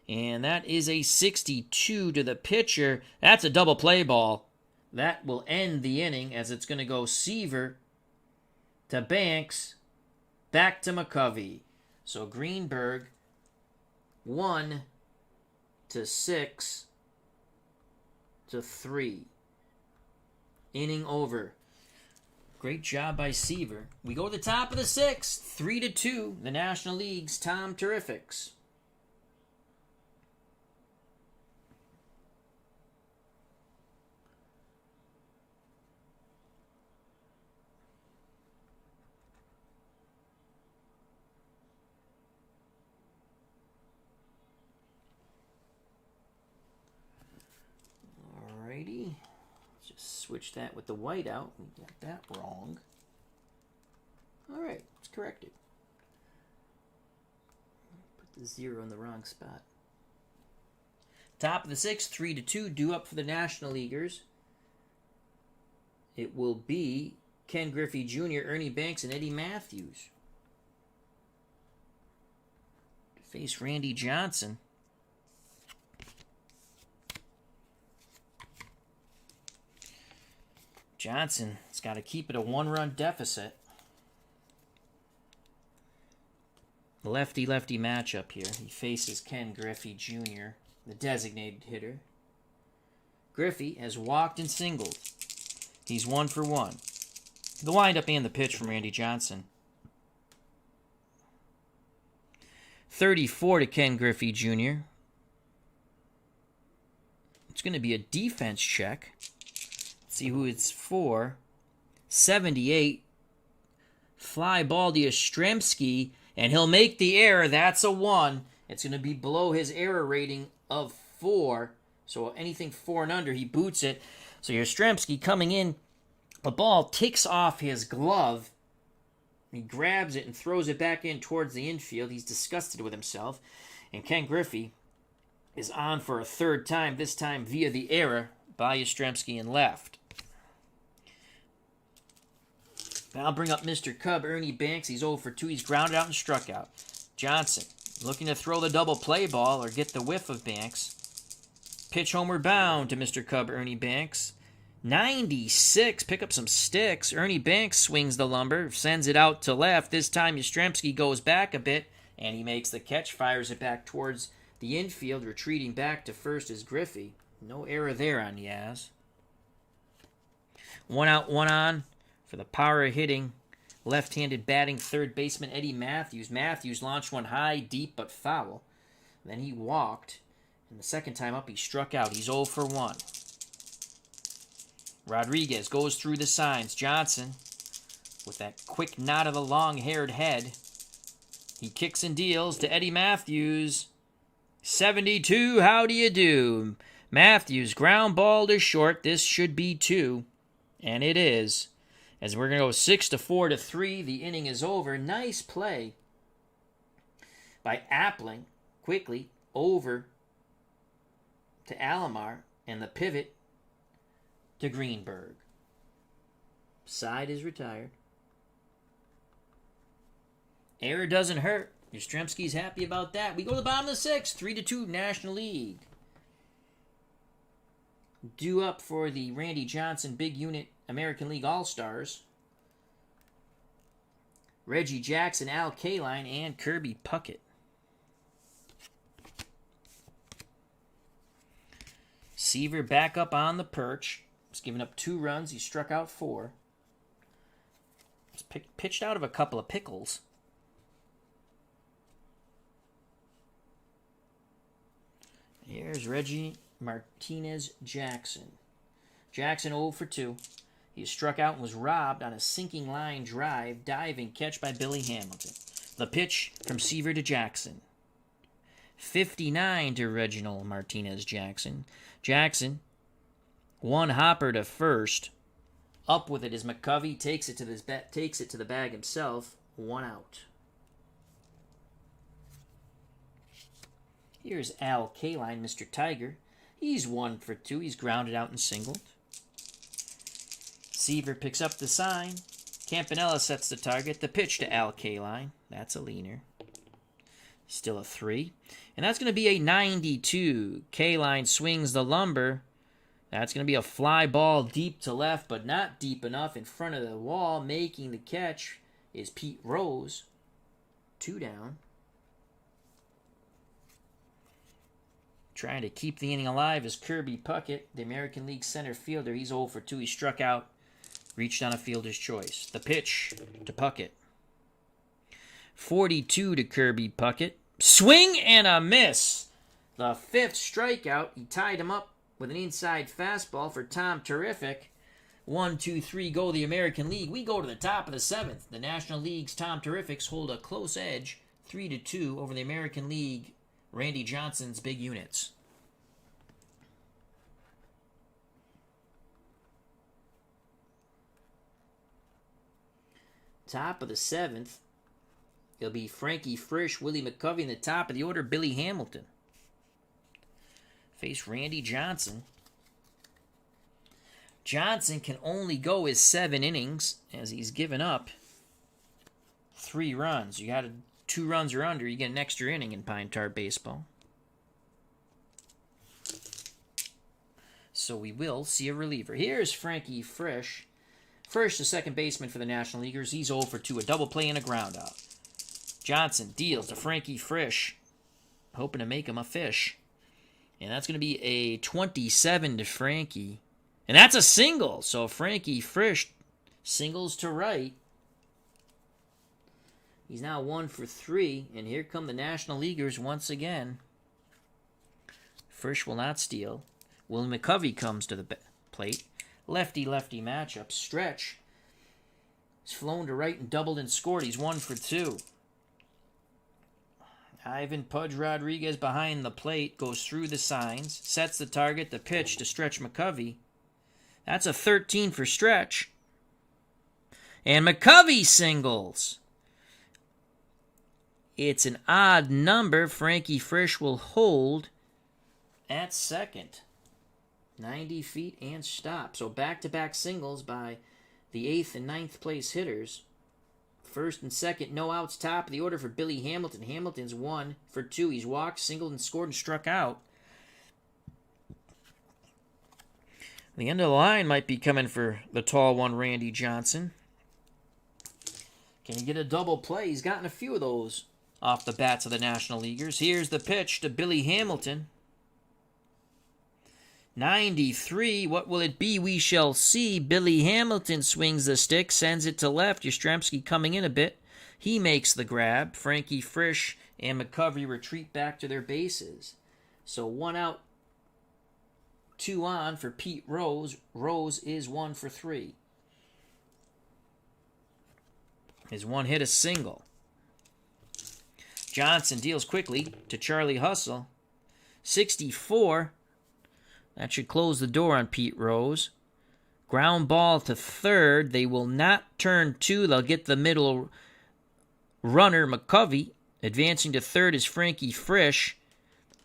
Speaker 1: And that is a 62 to the pitcher. That's a double play ball. That will end the inning as it's going to go Seaver to Banks, back to McCovey. So Greenberg 1 to 6 to 3. Inning over. Great job by Seaver. We go to the top of the 6th, 3-2. The National League's Tom Terrifics. Alrighty. Just switch that with the white out. We got that wrong. Alright, it's corrected. Put the 0 in the wrong spot. Top of the 6th, 3-2. Due up for the National Leaguers. It will be Ken Griffey Jr., Ernie Banks, and Eddie Matthews. To face Randy Johnson. Johnson's got to keep it a 1-run deficit. Lefty-lefty matchup here. He faces Ken Griffey Jr., the designated hitter. Griffey has walked and singled. He's 1 for 1. The windup and the pitch from Randy Johnson. 34 to Ken Griffey Jr. It's going to be a defense check. See who it's for. 78. Fly ball to Yastrzemski, and he'll make the error. That's a 1. It's going to be below his error rating of 4. So anything 4 and under, he boots it. So Yastrzemski coming in. The ball ticks off his glove. He grabs it and throws it back in towards the infield. He's disgusted with himself. And Ken Griffey is on for a 3rd time, this time via the error by Yastrzemski and left. I'll bring up Mr. Cub, Ernie Banks. He's 0 for 2. He's grounded out and struck out. Johnson looking to throw the double play ball or get the whiff of Banks. Pitch homeward bound to Mr. Cub, Ernie Banks. 96. Pick up some sticks. Ernie Banks swings the lumber, sends it out to left. This time Yastrzemski goes back a bit, and he makes the catch, fires it back towards the infield. Retreating back to first is Griffey. No error there on Yaz. 1 out, 1 on. For the power of hitting, left-handed batting third baseman Eddie Matthews. Matthews launched one high, deep, but foul. Then he walked, and the second time up he struck out. He's 0 for 1. Rodriguez goes through the signs. Johnson, with that quick nod of the long-haired head, he kicks and deals to Eddie Matthews. 72, how do you do? Matthews, ground ball to short. This should be 2, and it is. As we're going to go 6-4 to 3, the inning is over. Nice play by Appling, quickly over to Alomar, and the pivot to Greenberg. Side is retired. Error doesn't hurt. Yastrzemski's happy about that. We go to the bottom of the 6th, 3-2 National League. Due up for the Randy Johnson Big Unit American League All-Stars. Reggie Jackson, Al Kaline, and Kirby Puckett. Seaver back up on the perch. He's given up 2 runs. He struck out 4. His pitched out of a couple of pickles. Here's Reggie Martinez-Jackson. Jackson 0 for 2. He struck out and was robbed on a sinking line drive, diving catch by Billy Hamilton. The pitch from Seaver to Jackson. 59 to Reginald Martinez-Jackson. Jackson, one hopper to first. Up with it is McCovey. Takes it to the bag himself. 1 out. Here's Al Kaline, Mr. Tiger. He's 1 for 2. He's grounded out and singled. Seaver picks up the sign. Campanella sets the target. The pitch to Al Kaline. That's a leaner. Still a 3. And that's going to be a 92. Kaline swings the lumber. That's going to be a fly ball deep to left, but not deep enough in front of the wall. Making the catch is Pete Rose. 2 down. Trying to keep the inning alive is Kirby Puckett, the American League center fielder. He's 0 for 2. He struck out, reached on a fielder's choice. The pitch to Puckett. 42 to Kirby Puckett. Swing and a miss. The 5th strikeout. He tied him up with an inside fastball for Tom Terrific. 1, 2, 3 go the American League. We go to the top of the 7th. The National League's Tom Terrifics hold a close edge, 3-2 over the American League Randy Johnson's big units. Top of the 7th. It'll be Frankie Frisch, Willie McCovey in the top of the order, Billy Hamilton. Face Randy Johnson. Johnson can only go his 7 innings as he's given up 3 runs. You got to 2 runs or under, you get an extra inning in Pine Tar baseball. So we will see a reliever. Here's Frankie Frisch. First, the second baseman for the National Leaguers. He's 0 for 2, a double play and a ground out. Johnson deals to Frankie Frisch, hoping to make him a fish. And that's going to be a 27 to Frankie. And that's a single. So Frankie Frisch singles to right. He's now 1 for 3, and here come the National Leaguers once again. Frisch will not steal. Will McCovey comes to the plate. Lefty-lefty matchup. Stretch. He's flown to right and doubled and scored. He's 1 for 2. Ivan Pudge Rodriguez behind the plate. Goes through the signs. Sets the target. The pitch to Stretch McCovey. That's a 13 for Stretch. And McCovey singles. It's an odd number. Frankie Frisch will hold at second. 90 feet and stop. So back-to-back singles by the 8th and 9th place hitters. First and second, no outs, top of the order for Billy Hamilton. Hamilton's 1 for 2. He's walked, singled, and scored and struck out. The end of the line might be coming for the tall one, Randy Johnson. Can he get a double play? He's gotten a few of those off the bats of the National Leaguers. Here's the pitch to Billy Hamilton. 93. What will it be? We shall see. Billy Hamilton swings the stick, sends it to left. Yastrzemski coming in a bit. He makes the grab. Frankie Frisch and McCovey retreat back to their bases. So 1 out, 2 on for Pete Rose. Rose is 1 for 3. His 1 hit a single. Johnson deals quickly to Charlie Hustle. 64. That should close the door on Pete Rose. Ground ball to third. They will not turn 2. They'll get the middle runner, McCovey. Advancing to third is Frankie Frisch.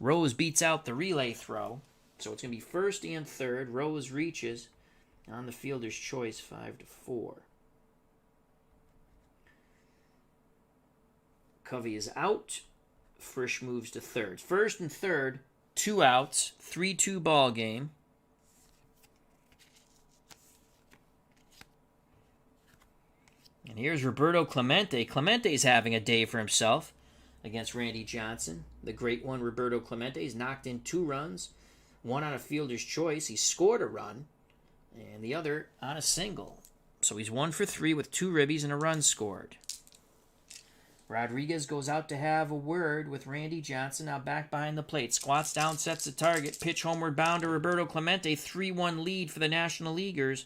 Speaker 1: Rose beats out the relay throw. So it's going to be first and third. Rose reaches on the fielder's choice, 5-4. Covey is out. Frisch moves to third. First and third, 2 outs, 3-2 ball game. And here's Roberto Clemente. Clemente's having a day for himself against Randy Johnson. The great one, Roberto Clemente. He's knocked in 2 runs, 1 on a fielder's choice. He scored a run, and the other on a single. So he's 1 for 3 with 2 ribbies and a run scored. Rodriguez goes out to have a word with Randy Johnson, now back behind the plate. Squats down, sets the target. Pitch homeward bound to Roberto Clemente. 3-1 lead for the National Leaguers.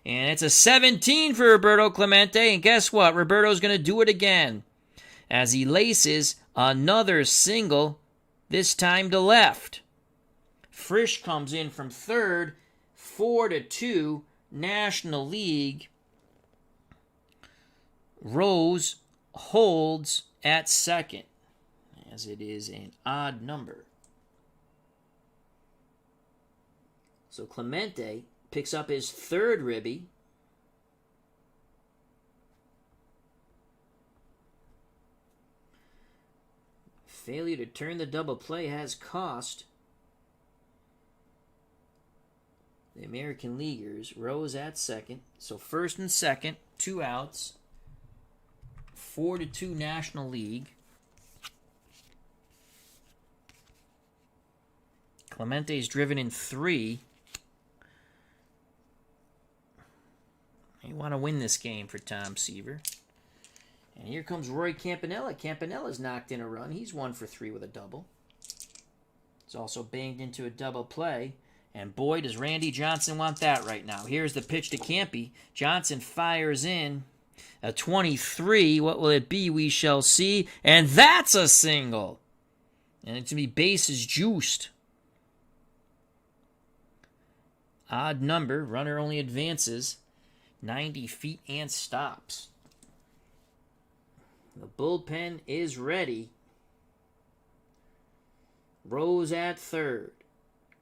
Speaker 1: And it's a 17 for Roberto Clemente. And guess what? Roberto's going to do it again as he laces another single, this time to left. Frisch comes in from third, 4-2, National League. Rose holds at second, as it is an odd number. So Clemente picks up his third ribby. Failure to turn the double play has cost the American Leaguers. Rose at second. So first and second, 2 outs. 4-2 National League. Clemente's driven in 3. They want to win this game for Tom Seaver. And here comes Roy Campanella. Campanella's knocked in a run. He's 1 for 3 with a double. He's also banged into a double play. And boy, does Randy Johnson want that right now. Here's the pitch to Campy. Johnson fires in. A 23. What will it be? We shall see. And that's a single. And it's going to be bases juiced. Odd number. Runner only advances 90 feet and stops. The bullpen is ready. Rose at third.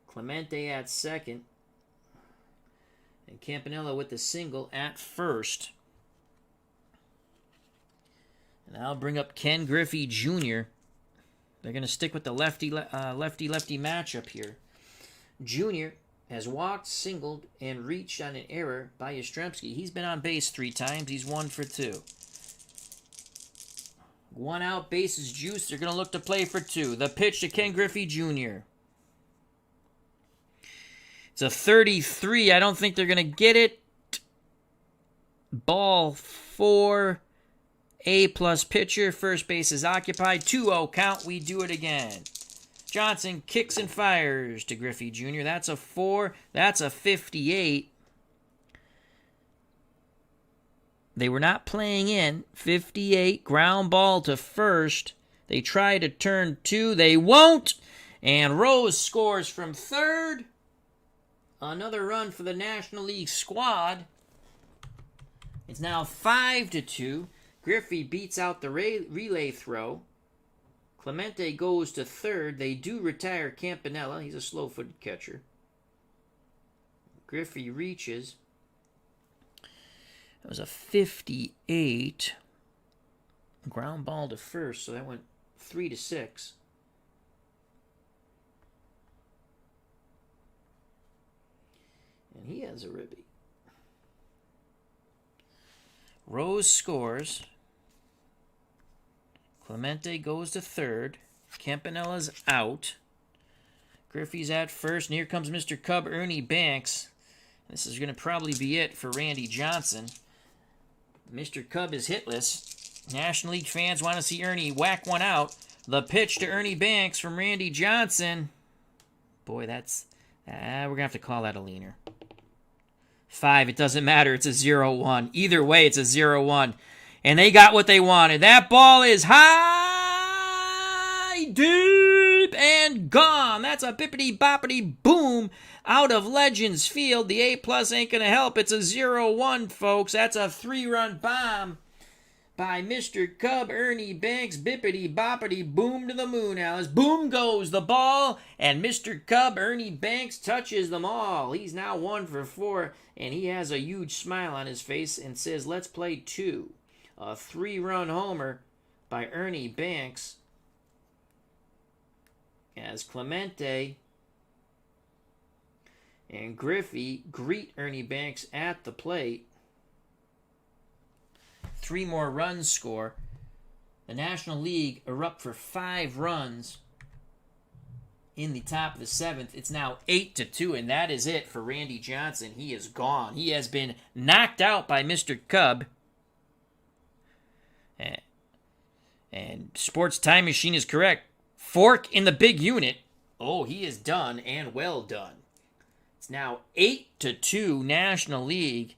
Speaker 1: Clemente at second. And Campanella with the single at first. And I'll bring up Ken Griffey Jr. They're going to stick with the lefty-lefty matchup here. Jr. has walked, singled, and reached on an error by Yastrzemski. He's been on base 3 times. He's 1 for 2. 1 out, bases juiced. They're going to look to play for 2. The pitch to Ken Griffey Jr. It's a 33. I don't think they're going to get it. Ball 4. A-plus pitcher. First base is occupied. 2-0 count. We do it again. Johnson kicks and fires to Griffey Jr. That's a 4. That's a 58. They were not playing in. 58. Ground ball to first. They try to turn 2. They won't. And Rose scores from third. Another run for the National League squad. It's now 5-2. Griffey beats out the relay throw. Clemente goes to third. They do retire Campanella. He's a slow-footed catcher. Griffey reaches. That was a 58. Ground ball to first, so that went 3-6. And he has a ribby. Rose scores. Clemente goes to third. Campanella's out. Griffey's at first. And here comes Mr. Cub, Ernie Banks. This is going to probably be it for Randy Johnson. Mr. Cub is hitless. National League fans want to see Ernie whack one out. The pitch to Ernie Banks from Randy Johnson. Boy, that's... we're going to have to call that a leaner. 5, it doesn't matter. It's a 0-1. Either way, it's a 0-1. And they got what they wanted. That ball is high, deep, and gone. That's a bippity-boppity boom out of Legends Field. The A-plus ain't going to help. It's a 0-1, folks. That's a 3-run bomb by Mr. Cub, Ernie Banks. Bippity-boppity boom to the moon, Alice. Boom goes the ball, and Mr. Cub, Ernie Banks, touches them all. He's now 1 for 4, and he has a huge smile on his face and says, let's play 2. A 3-run homer by Ernie Banks as Clemente and Griffey greet Ernie Banks at the plate. 3 more runs score. The National League erupt for 5 runs in the top of the 7th. It's now 8-2, and that is it for Randy Johnson. He is gone. He has been knocked out by Mr. Cub. And Sports Time Machine is correct. Fork in the big unit. Oh, he is done, and well done. It's now 8-2 National League.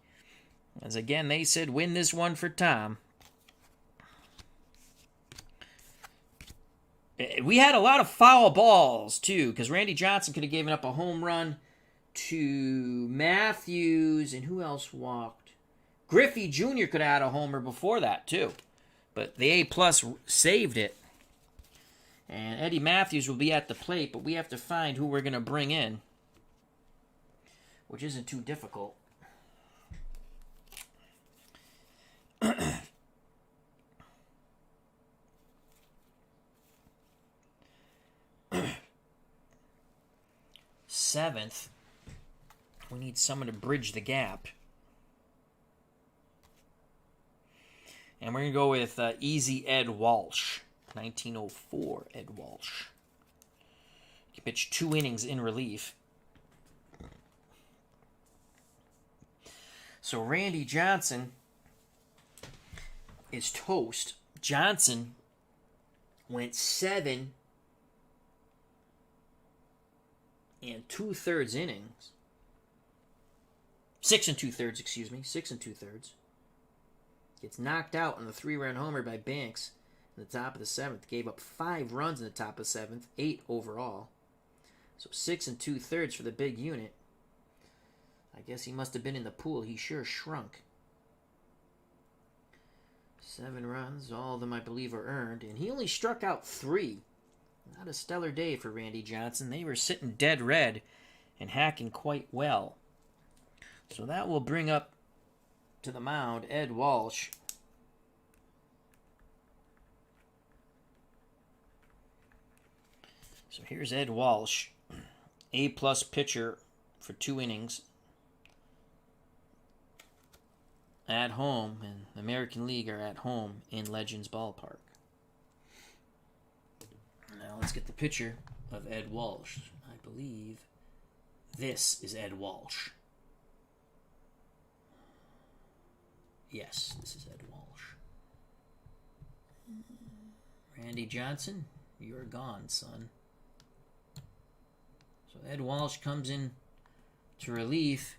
Speaker 1: As again, they said win this one for Tom. We had a lot of foul balls, too, because Randy Johnson could have given up a home run to Matthews, and who else walked? Griffey Jr. could have had a homer before that, too. But the A-plus saved it. And Eddie Matthews will be at the plate, but we have to find who we're going to bring in, which isn't too difficult. 7th, we need someone to bridge the gap. And we're going to go with Easy Ed Walsh, 1904 Ed Walsh. He pitched 2 innings in relief. So Randy Johnson is toast. Johnson went 7 2/3 innings. 6 2/3, excuse me. 6 2/3. Gets knocked out on the 3-run homer by Banks in the top of the 7th. Gave up 5 runs in the top of the 7th, 8 overall. So 6 2/3 for the big unit. I guess he must have been in the pool. He sure shrunk. 7 runs, all of them I believe are earned, and he only struck out 3. Not a stellar day for Randy Johnson. They were sitting dead red and hacking quite well. So that will bring up to the mound Ed Walsh. So here's Ed Walsh, A-plus pitcher for 2 innings. At home, and the American League are at home in Legends Ballpark. Now let's get the picture of Ed Walsh. I believe this is Ed Walsh. Yes, this is Ed Walsh. Randy Johnson, you're gone, son. So Ed Walsh comes in to relief,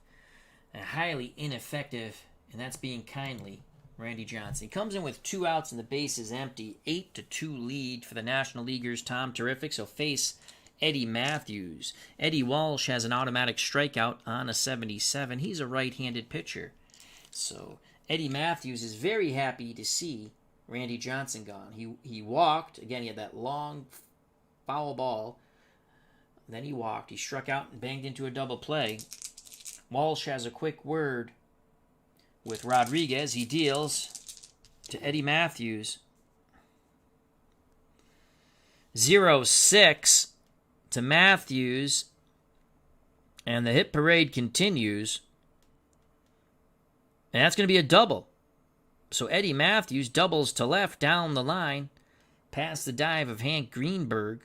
Speaker 1: a highly ineffective, and that's being kindly, Randy Johnson. He comes in with 2 outs and the base is empty. 8-2 lead for the National Leaguers. Tom Terrific. So face Eddie Matthews. Eddie Walsh has an automatic strikeout on a 77. He's a right-handed pitcher. So Eddie Matthews is very happy to see Randy Johnson gone. He walked. Again, he had that long foul ball. Then he walked. He struck out and banged into a double play. Walsh has a quick word with Rodriguez. He deals to Eddie Matthews. 0-6 to Matthews. And the hit parade continues. And that's going to be a double. So Eddie Matthews doubles to left down the line, past the dive of Hank Greenberg.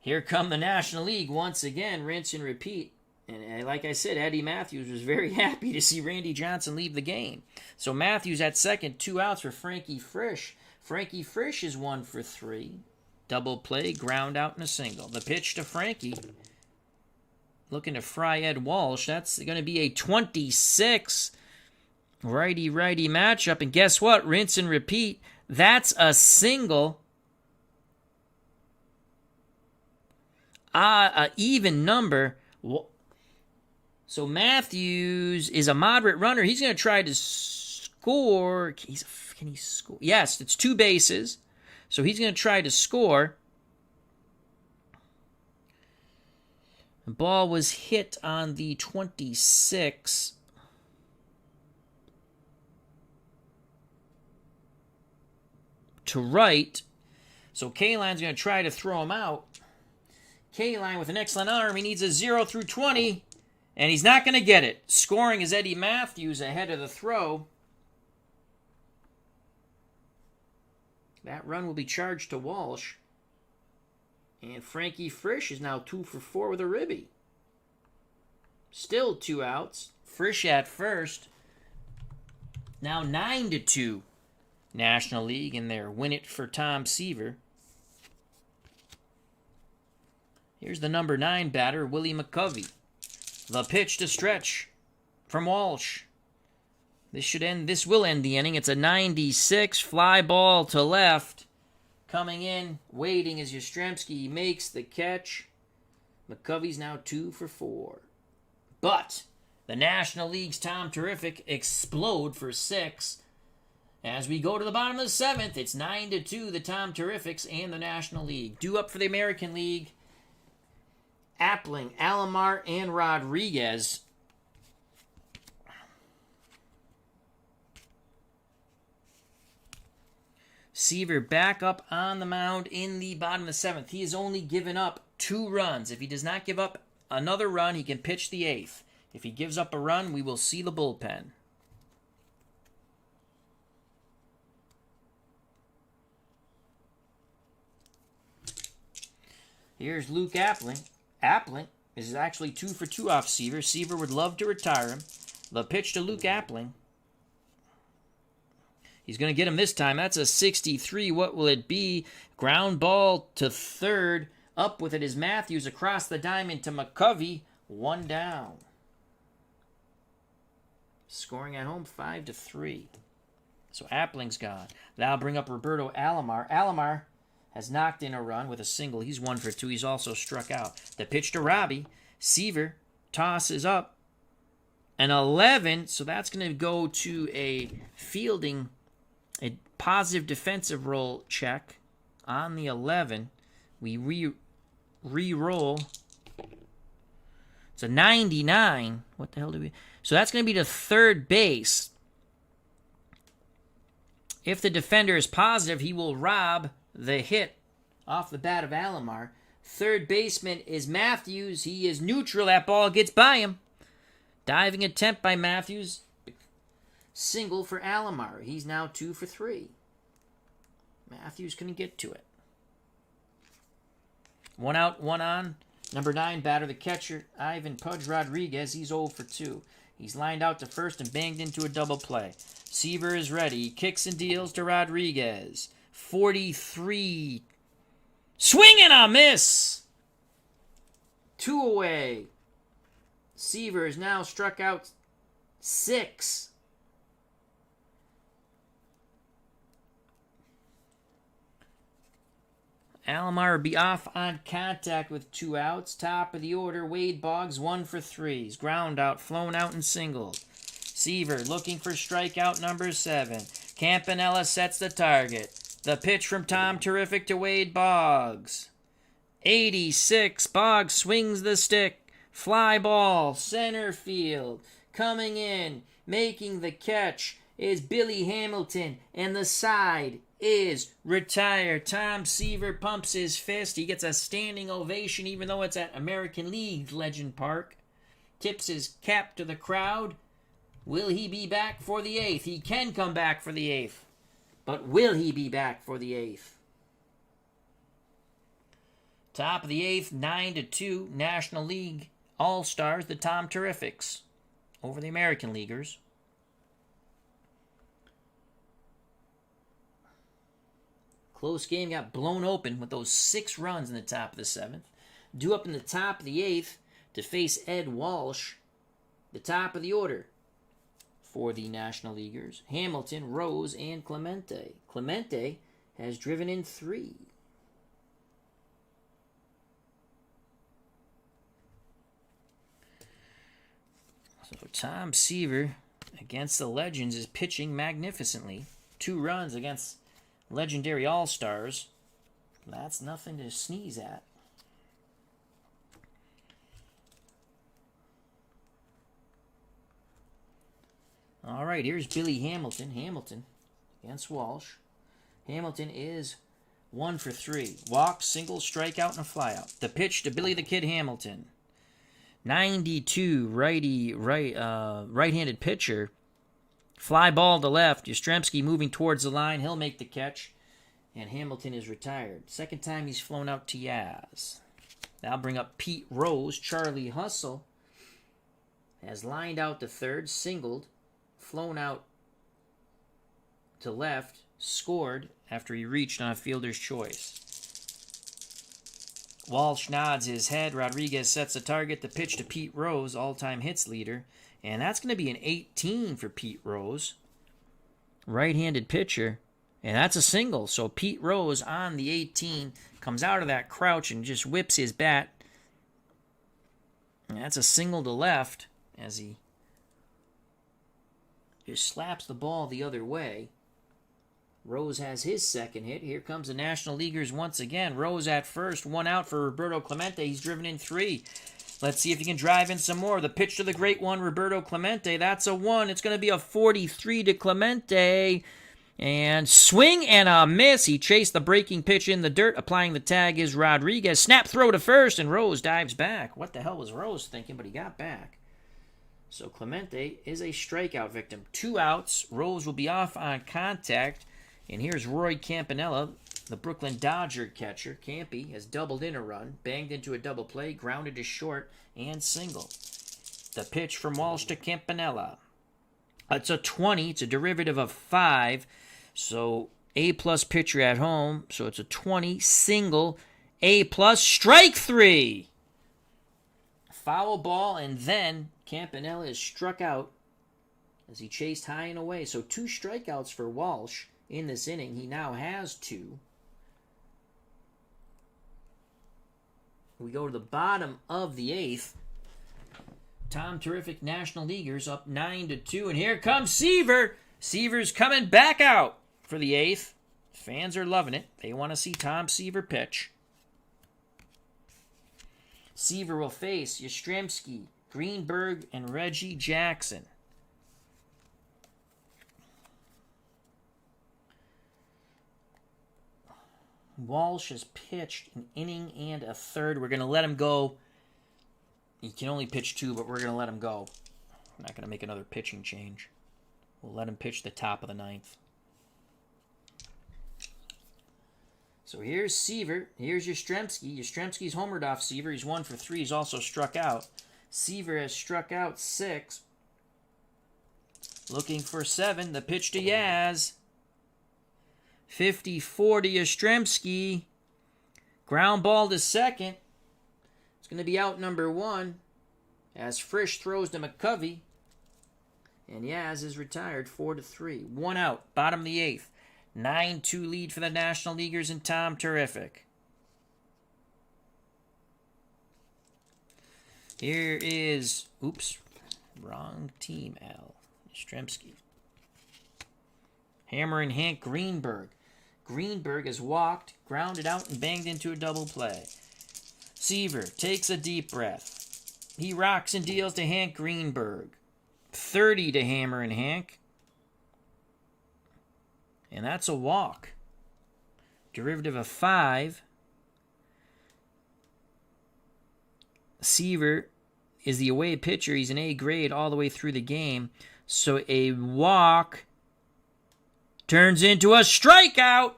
Speaker 1: Here come the National League once again, rinse and repeat. And like I said, Eddie Matthews was very happy to see Randy Johnson leave the game. So Matthews at second, 2 outs for Frankie Frisch. Frankie Frisch is 1 for 3. Double play, ground out, and a single. The pitch to Frankie. Looking to fry Ed Walsh. That's going to be a 26 righty-righty matchup. And guess what? Rinse and repeat. That's a single. An even number. So Matthews is a moderate runner. He's going to try to score. Can he score? Yes, it's 2 bases. So he's going to try to score. The ball was hit on the 26. To right. So K-Line's going to try to throw him out. K-Line with an excellent arm. He needs a 0 through 20. And he's not going to get it. Scoring is Eddie Matthews ahead of the throw. That run will be charged to Walsh. And Frankie Frisch is now 2 for 4 with a ribby. Still 2 outs. Frisch at first. Now 9-2. National League in there. Win it for Tom Seaver. Here's the number 9 batter, Willie McCovey. The pitch to stretch from Walsh. This will end the inning. It's a 96 fly ball to left. Coming in, waiting as Yastrzemski makes the catch. McCovey's now 2 for 4. But the National League's Tom Terrific explode for 6. As we go to the bottom of the 7th, it's 9-2, the Tom Terrifics and the National League. Due up for the American League, Appling, Alomar, and Rodriguez. Seaver back up on the mound in the bottom of the 7th. He has only given up 2 runs. If he does not give up another run, he can pitch the 8th. If he gives up a run, we will see the bullpen. Here's Luke Appling. Appling is actually 2 for 2 off Seaver. Seaver would love to retire him. The pitch to Luke Appling. He's going to get him this time. That's a 63. What will it be? Ground ball to third. Up with it is Matthews across the diamond to McCovey. 1 down. Scoring at home 5-3. So Appling's gone. That'll bring up Roberto Alomar. Alomar has knocked in a run with a single. He's 1 for 2. He's also struck out. The pitch to Robbie. Seaver tosses up. An 11. So that's going to go to a fielding, a positive defensive roll check on the 11. We re-roll. It's a 99. What the hell do we... So that's going to be to third base. If the defender is positive, he will rob the hit off the bat of Alomar. Third baseman is Matthews. He is neutral. That ball gets by him. Diving attempt by Matthews. Single for Alomar. He's now 2 for 3. Matthews couldn't get to it. 1 out, 1 on. Number 9 batter, the catcher, Ivan Pudge Rodriguez. He's 0 for 2. He's lined out to first and banged into a double play. Seaver is ready. He kicks and deals to Rodriguez. 43. Swing and a miss! 2 away. Seaver is now struck out 6. Alomar will be off on contact with 2 outs. Top of the order, Wade Boggs 1 for 3. He's ground out, flown out, and singled. Seaver looking for strikeout number 7. Campanella sets the target. The pitch from Tom Terrific to Wade Boggs. 86. Boggs swings the stick. Fly ball, center field. Coming in, making the catch is Billy Hamilton, and the side is retired. Tom Seaver pumps his fist. He gets a standing ovation, even though it's at American League Legend Park. Tips his cap to the crowd. Will he be back for the 8th? He can come back for the 8th. But will he be back for the 8th? Top of the 8th, 9-2. National League All-Stars, the Tom Terrifics, over the American Leaguers. Close game got blown open with those 6 runs in the top of the 7th. Due up in the top of the 8th to face Ed Walsh. The top of the order for the National Leaguers: Hamilton, Rose, and Clemente. Clemente has driven in 3. So Tom Seaver against the Legends is pitching magnificently. 2 runs against legendary All-Stars. That's nothing to sneeze at. All right, here's Billy Hamilton. Hamilton against Walsh. Hamilton is 1 for 3. Walk, single, strikeout, and a flyout. The pitch to Billy the Kid Hamilton. 92, right-handed pitcher. Fly ball to left. Yastrzemski moving towards the line. He'll make the catch. And Hamilton is retired. Second time he's flown out to Yaz. That'll bring up Pete Rose. Charlie Hustle has lined out to third, singled, flown out to left, scored after he reached on a fielder's choice. Walsh nods his head. Rodriguez sets a target. The pitch to Pete Rose, all-time hits leader. And that's going to be an 18 for Pete Rose. Right-handed pitcher. And that's a single. So Pete Rose on the 18 comes out of that crouch and just whips his bat. And that's a single to left as he just slaps the ball the other way. Rose has his second hit. Here comes the National Leaguers once again. Rose at first. One out for Roberto Clemente. He's driven in 3. Let's see if he can drive in some more. The pitch to the great one, Roberto Clemente. That's a 1. It's going to be a 43 to Clemente. And swing and a miss. He chased the breaking pitch in the dirt. Applying the tag is Rodriguez. Snap throw to first, and Rose dives back. What the hell was Rose thinking? But he got back. So Clemente is a strikeout victim. 2 outs. Rose will be off on contact. And here's Roy Campanella, the Brooklyn Dodger catcher. Campy has doubled in a run, banged into a double play, grounded to short, and single. The pitch from Walsh to Campanella. It's a 20. It's a derivative of 5. So A-plus pitcher at home. So it's a 20, single, A-plus, strike 3. Foul ball, and then Campanella is struck out as he chased high and away. So 2 strikeouts for Walsh. In this inning, he now has 2. We go to the bottom of the 8th. Tom Terrific National Leaguers up 9-2. And here comes Seaver. Seaver's coming back out for the 8th. Fans are loving it. They want to see Tom Seaver pitch. Seaver will face Yastrzemski, Greenberg, and Reggie Jackson. Walsh has pitched an inning and a third. We're going to let him go. He can only pitch 2, but we're going to let him go. We're not going to make another pitching change. We'll let him pitch the top of the 9th. So here's Seaver. Here's Yastrzemski. Yastrzemski's homered off Seaver. He's 1 for 3. He's also struck out. Seaver has struck out 6. Looking for 7. The pitch to Yaz. 54 to Yastrzemski. Ground ball to second. It's going to be out number 1 as Frisch throws to McCovey. And Yaz is retired 4-3. 1 out. Bottom of the 8th. 9-2 lead for the National Leaguers and Tom Terrific. Here is, wrong team, Al. Yastrzemski. Hammer and Hank Greenberg. Greenberg has walked, grounded out, and banged into a double play. Seaver takes a deep breath. He rocks and deals to Hank Greenberg. 30 to Hammer and Hank. And that's a walk. Derivative of 5. Seaver is the away pitcher. He's an A grade all the way through the game. So a walk turns into a strikeout.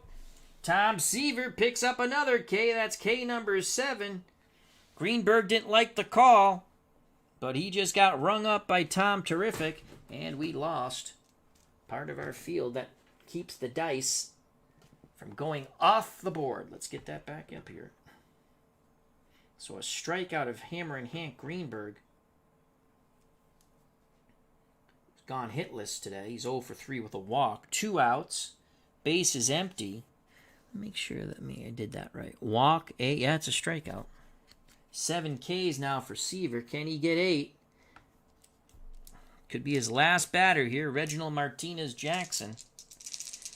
Speaker 1: Tom Seaver picks up another K. That's K number 7. Greenberg didn't like the call, but he just got rung up by Tom Terrific, and we lost part of our field. That keeps the dice from going off the board. Let's get that back up here. So a strikeout of Hammer and Hank Greenberg. He's gone hitless today. He's 0 for 3 with a walk. 2 outs. Base is empty. Make sure that I did that right. Walk, 8. Yeah, it's a strikeout. 7 Ks now for Seaver. Can he get 8? Could be his last batter here. Reginald Martinez Jackson.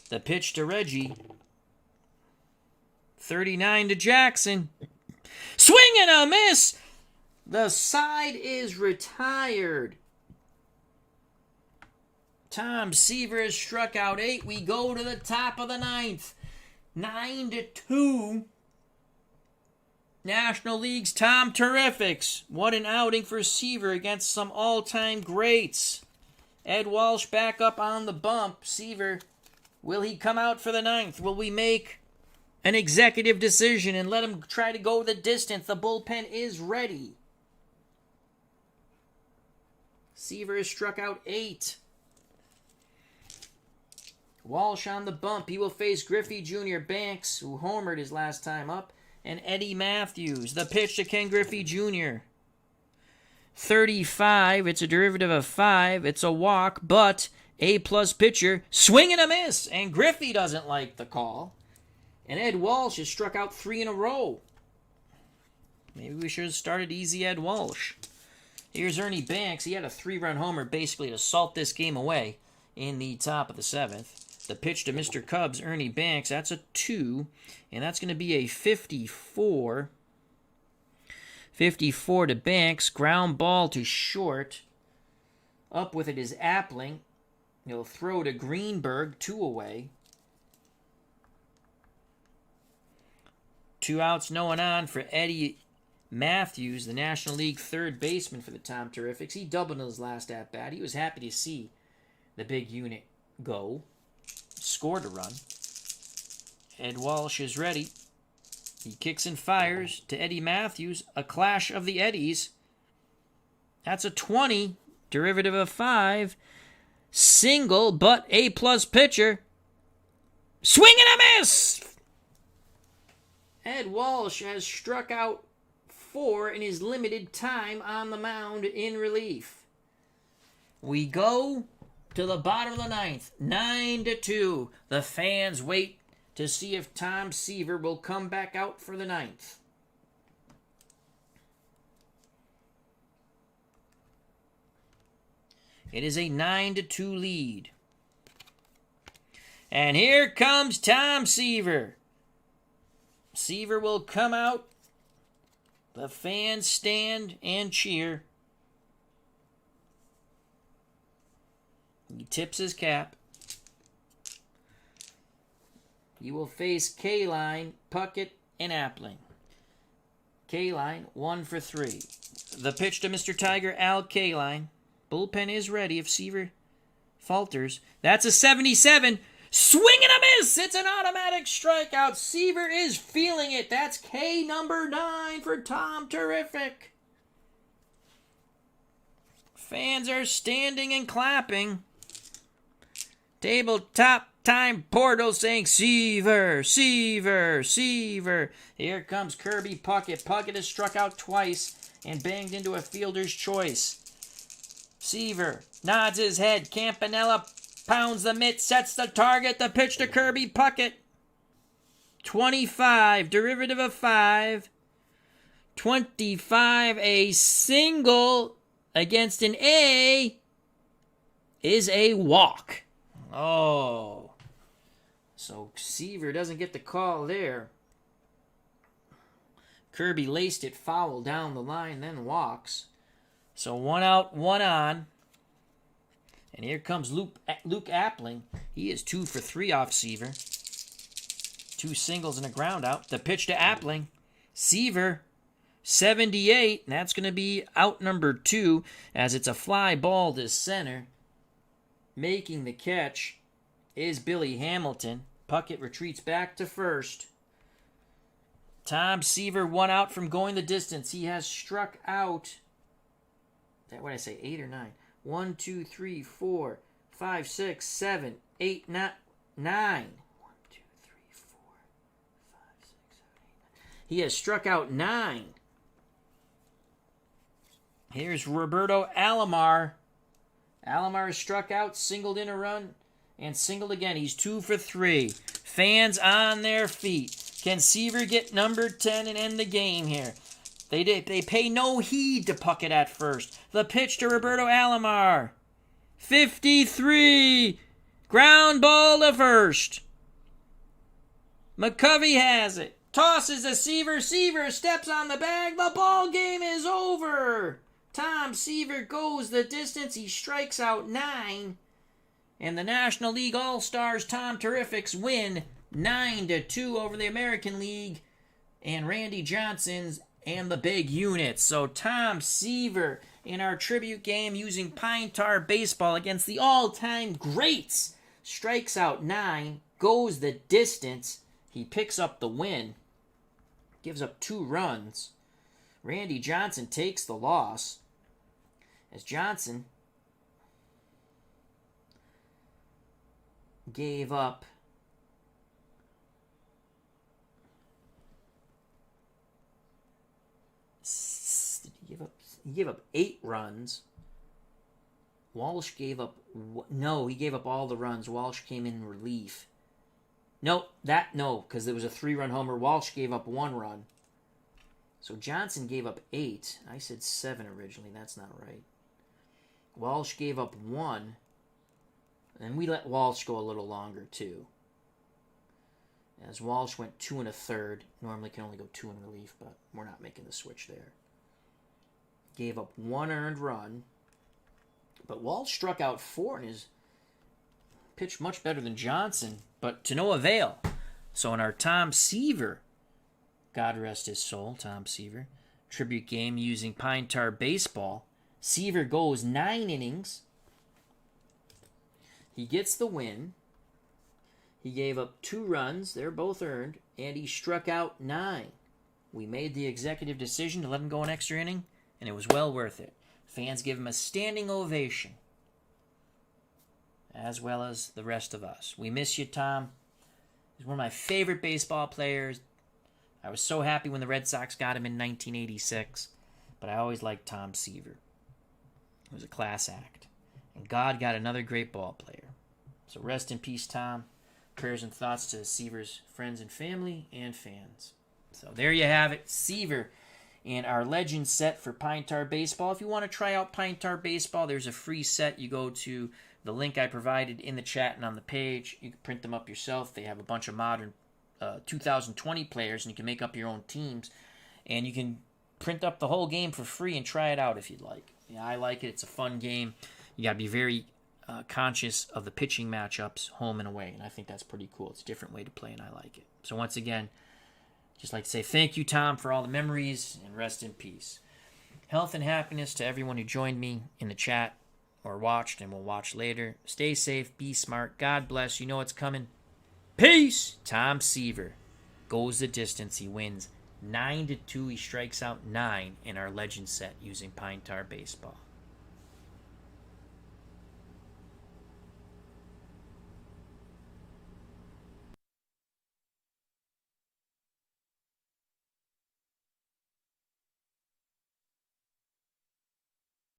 Speaker 1: The pitch to Reggie. 39 to Jackson. Swing and a miss. The side is retired. Tom Seaver has struck out 8. We go to the top of the 9th. 9-2. National League's Tom Terrifics. What an outing for Seaver against some all-time greats. Ed Walsh back up on the bump. Seaver, will he come out for the 9th? Will we make an executive decision and let him try to go the distance. The bullpen is ready. Seaver has struck out 8. Walsh on the bump. He will face Griffey Jr. Banks, who homered his last time up, and Eddie Matthews. The pitch to Ken Griffey Jr. 35. It's a derivative of 5. It's a walk, but A-plus pitcher. Swing and a miss, and Griffey doesn't like the call. And Ed Walsh has struck out 3 in a row. Maybe we should have started easy Ed Walsh. Here's Ernie Banks. He had a 3-run homer basically to salt this game away in the top of the 7th. The pitch to Mr. Cubs, Ernie Banks, that's a 2, and that's going to be a 54. 54 to Banks, ground ball to short. Up with it is Appling. He'll throw to Greenberg, 2 away. 2 outs, no one on for Eddie Matthews, the National League third baseman for the Tom Terrifics. He doubled in his last at-bat. He was happy to see the big unit go. Scored a run. Ed Walsh is ready. He kicks and fires to Eddie Matthews. A clash of the Eddies. That's a 20. Derivative of 5. Single, but A-plus pitcher. Swing and a miss! Ed Walsh has struck out 4 in his limited time on the mound in relief. We go to the bottom of the 9th, 9-2. The fans wait to see if Tom Seaver will come back out for the 9th. It is a 9-2 lead. And here comes Tom Seaver. Seaver will come out. The fans stand and cheer. He tips his cap. He will face K-Line, Puckett, and Appling. K-Line, 1 for 3. The pitch to Mr. Tiger, Al K-Line. Bullpen is ready if Seaver falters. That's a 77. Swing and a miss! It's an automatic strikeout. Seaver is feeling it. That's K number 9 for Tom Terrific. Fans are standing and clapping. Tabletop time portal saying Seaver, Seaver, Seaver. Here comes Kirby Puckett. Puckett has struck out twice and banged into a fielder's choice. Seaver nods his head. Campanella pounds the mitt, sets the target. The pitch to Kirby Puckett. 25, derivative of 5. 25, a single against an A is a walk. Oh. So Seaver doesn't get the call there. Kirby laced it foul down the line, then walks. So 1 out, 1 on. And here comes Luke Appling. He is 2 for 3 off Seaver. 2 singles and a ground out. The pitch to Appling. Seaver, 78. And that's going to be out number 2 as it's a fly ball to center. Making the catch is Billy Hamilton. Puckett retreats back to first. Tom Seaver 1 out from going the distance. He has struck out. What did I say? 8 or 9? 1, 2, 3, 4, 5, 6, 7, 8, 9. 1, 2, 3, 4, 5, 6, 7, 8, 9. He has struck out 9. Here's Roberto Alomar. Alomar has struck out, singled in a run, and singled again. He's 2 for 3. Fans on their feet. Can Seaver get number 10 and end the game here? They pay no heed to Puckett at first. The pitch to Roberto Alomar. 53. Ground ball to first. McCovey has it. Tosses to Seaver. Seaver steps on the bag. The ball game is over. Tom Seaver goes the distance. He strikes out 9. And the National League All-Stars Tom Terrifics win 9-2 over the American League and Randy Johnson's and the big units. So Tom Seaver in our tribute game using Pine Tar Baseball against the all-time greats strikes out 9, goes the distance, He picks up the win, gives up 2 runs. Randy Johnson takes the loss, as Johnson gave up he gave up 8 runs. Walsh gave up he gave up all the runs. Walsh came in relief. No, because there was a 3-run homer. Walsh gave up 1 run. So Johnson gave up 8. I said 7 originally. That's not right. Walsh gave up 1. And we let Walsh go a little longer, too. As Walsh went 2 1/3. Normally can only go 2 in relief, but we're not making the switch there. Gave up 1 earned run. But Walsh struck out 4 and his pitched much better than Johnson, but to no avail. So in our Tom Seaver, God rest his soul, Tom Seaver, tribute game using Pine Tar Baseball, Seaver goes 9 innings. He gets the win. He gave up 2 runs. They're both earned. And he struck out 9. We made the executive decision to let him go an extra inning, and it was well worth it. Fans give him a standing ovation, as well as the rest of us. We miss you, Tom. He's one of my favorite baseball players. I was so happy when the Red Sox got him in 1986, but I always liked Tom Seaver. It was a class act. And God got another great ball player. So rest in peace, Tom. Prayers and thoughts to Seaver's friends and family and fans. So there you have it, Seaver and our legend set for Pine Tar Baseball. If you want to try out Pine Tar Baseball, there's a free set. You go to the link I provided in the chat and on the page. You can print them up yourself. They have a bunch of modern 2020 players, and you can make up your own teams. And you can print up the whole game for free and try it out if you'd like. Yeah, I like it. It's a fun game. You got to be very conscious of the pitching matchups, home and away. And I think that's pretty cool. It's a different way to play, and I like it. So once again, just like to say thank you, Tom, for all the memories, and rest in peace. Health and happiness to everyone who joined me in the chat or watched and will watch later. Stay safe, be smart. God bless. You know what's coming. Peace! Tom Seaver goes the distance. He wins 9-2. He strikes out 9 in our legend set using Pine Tar Baseball.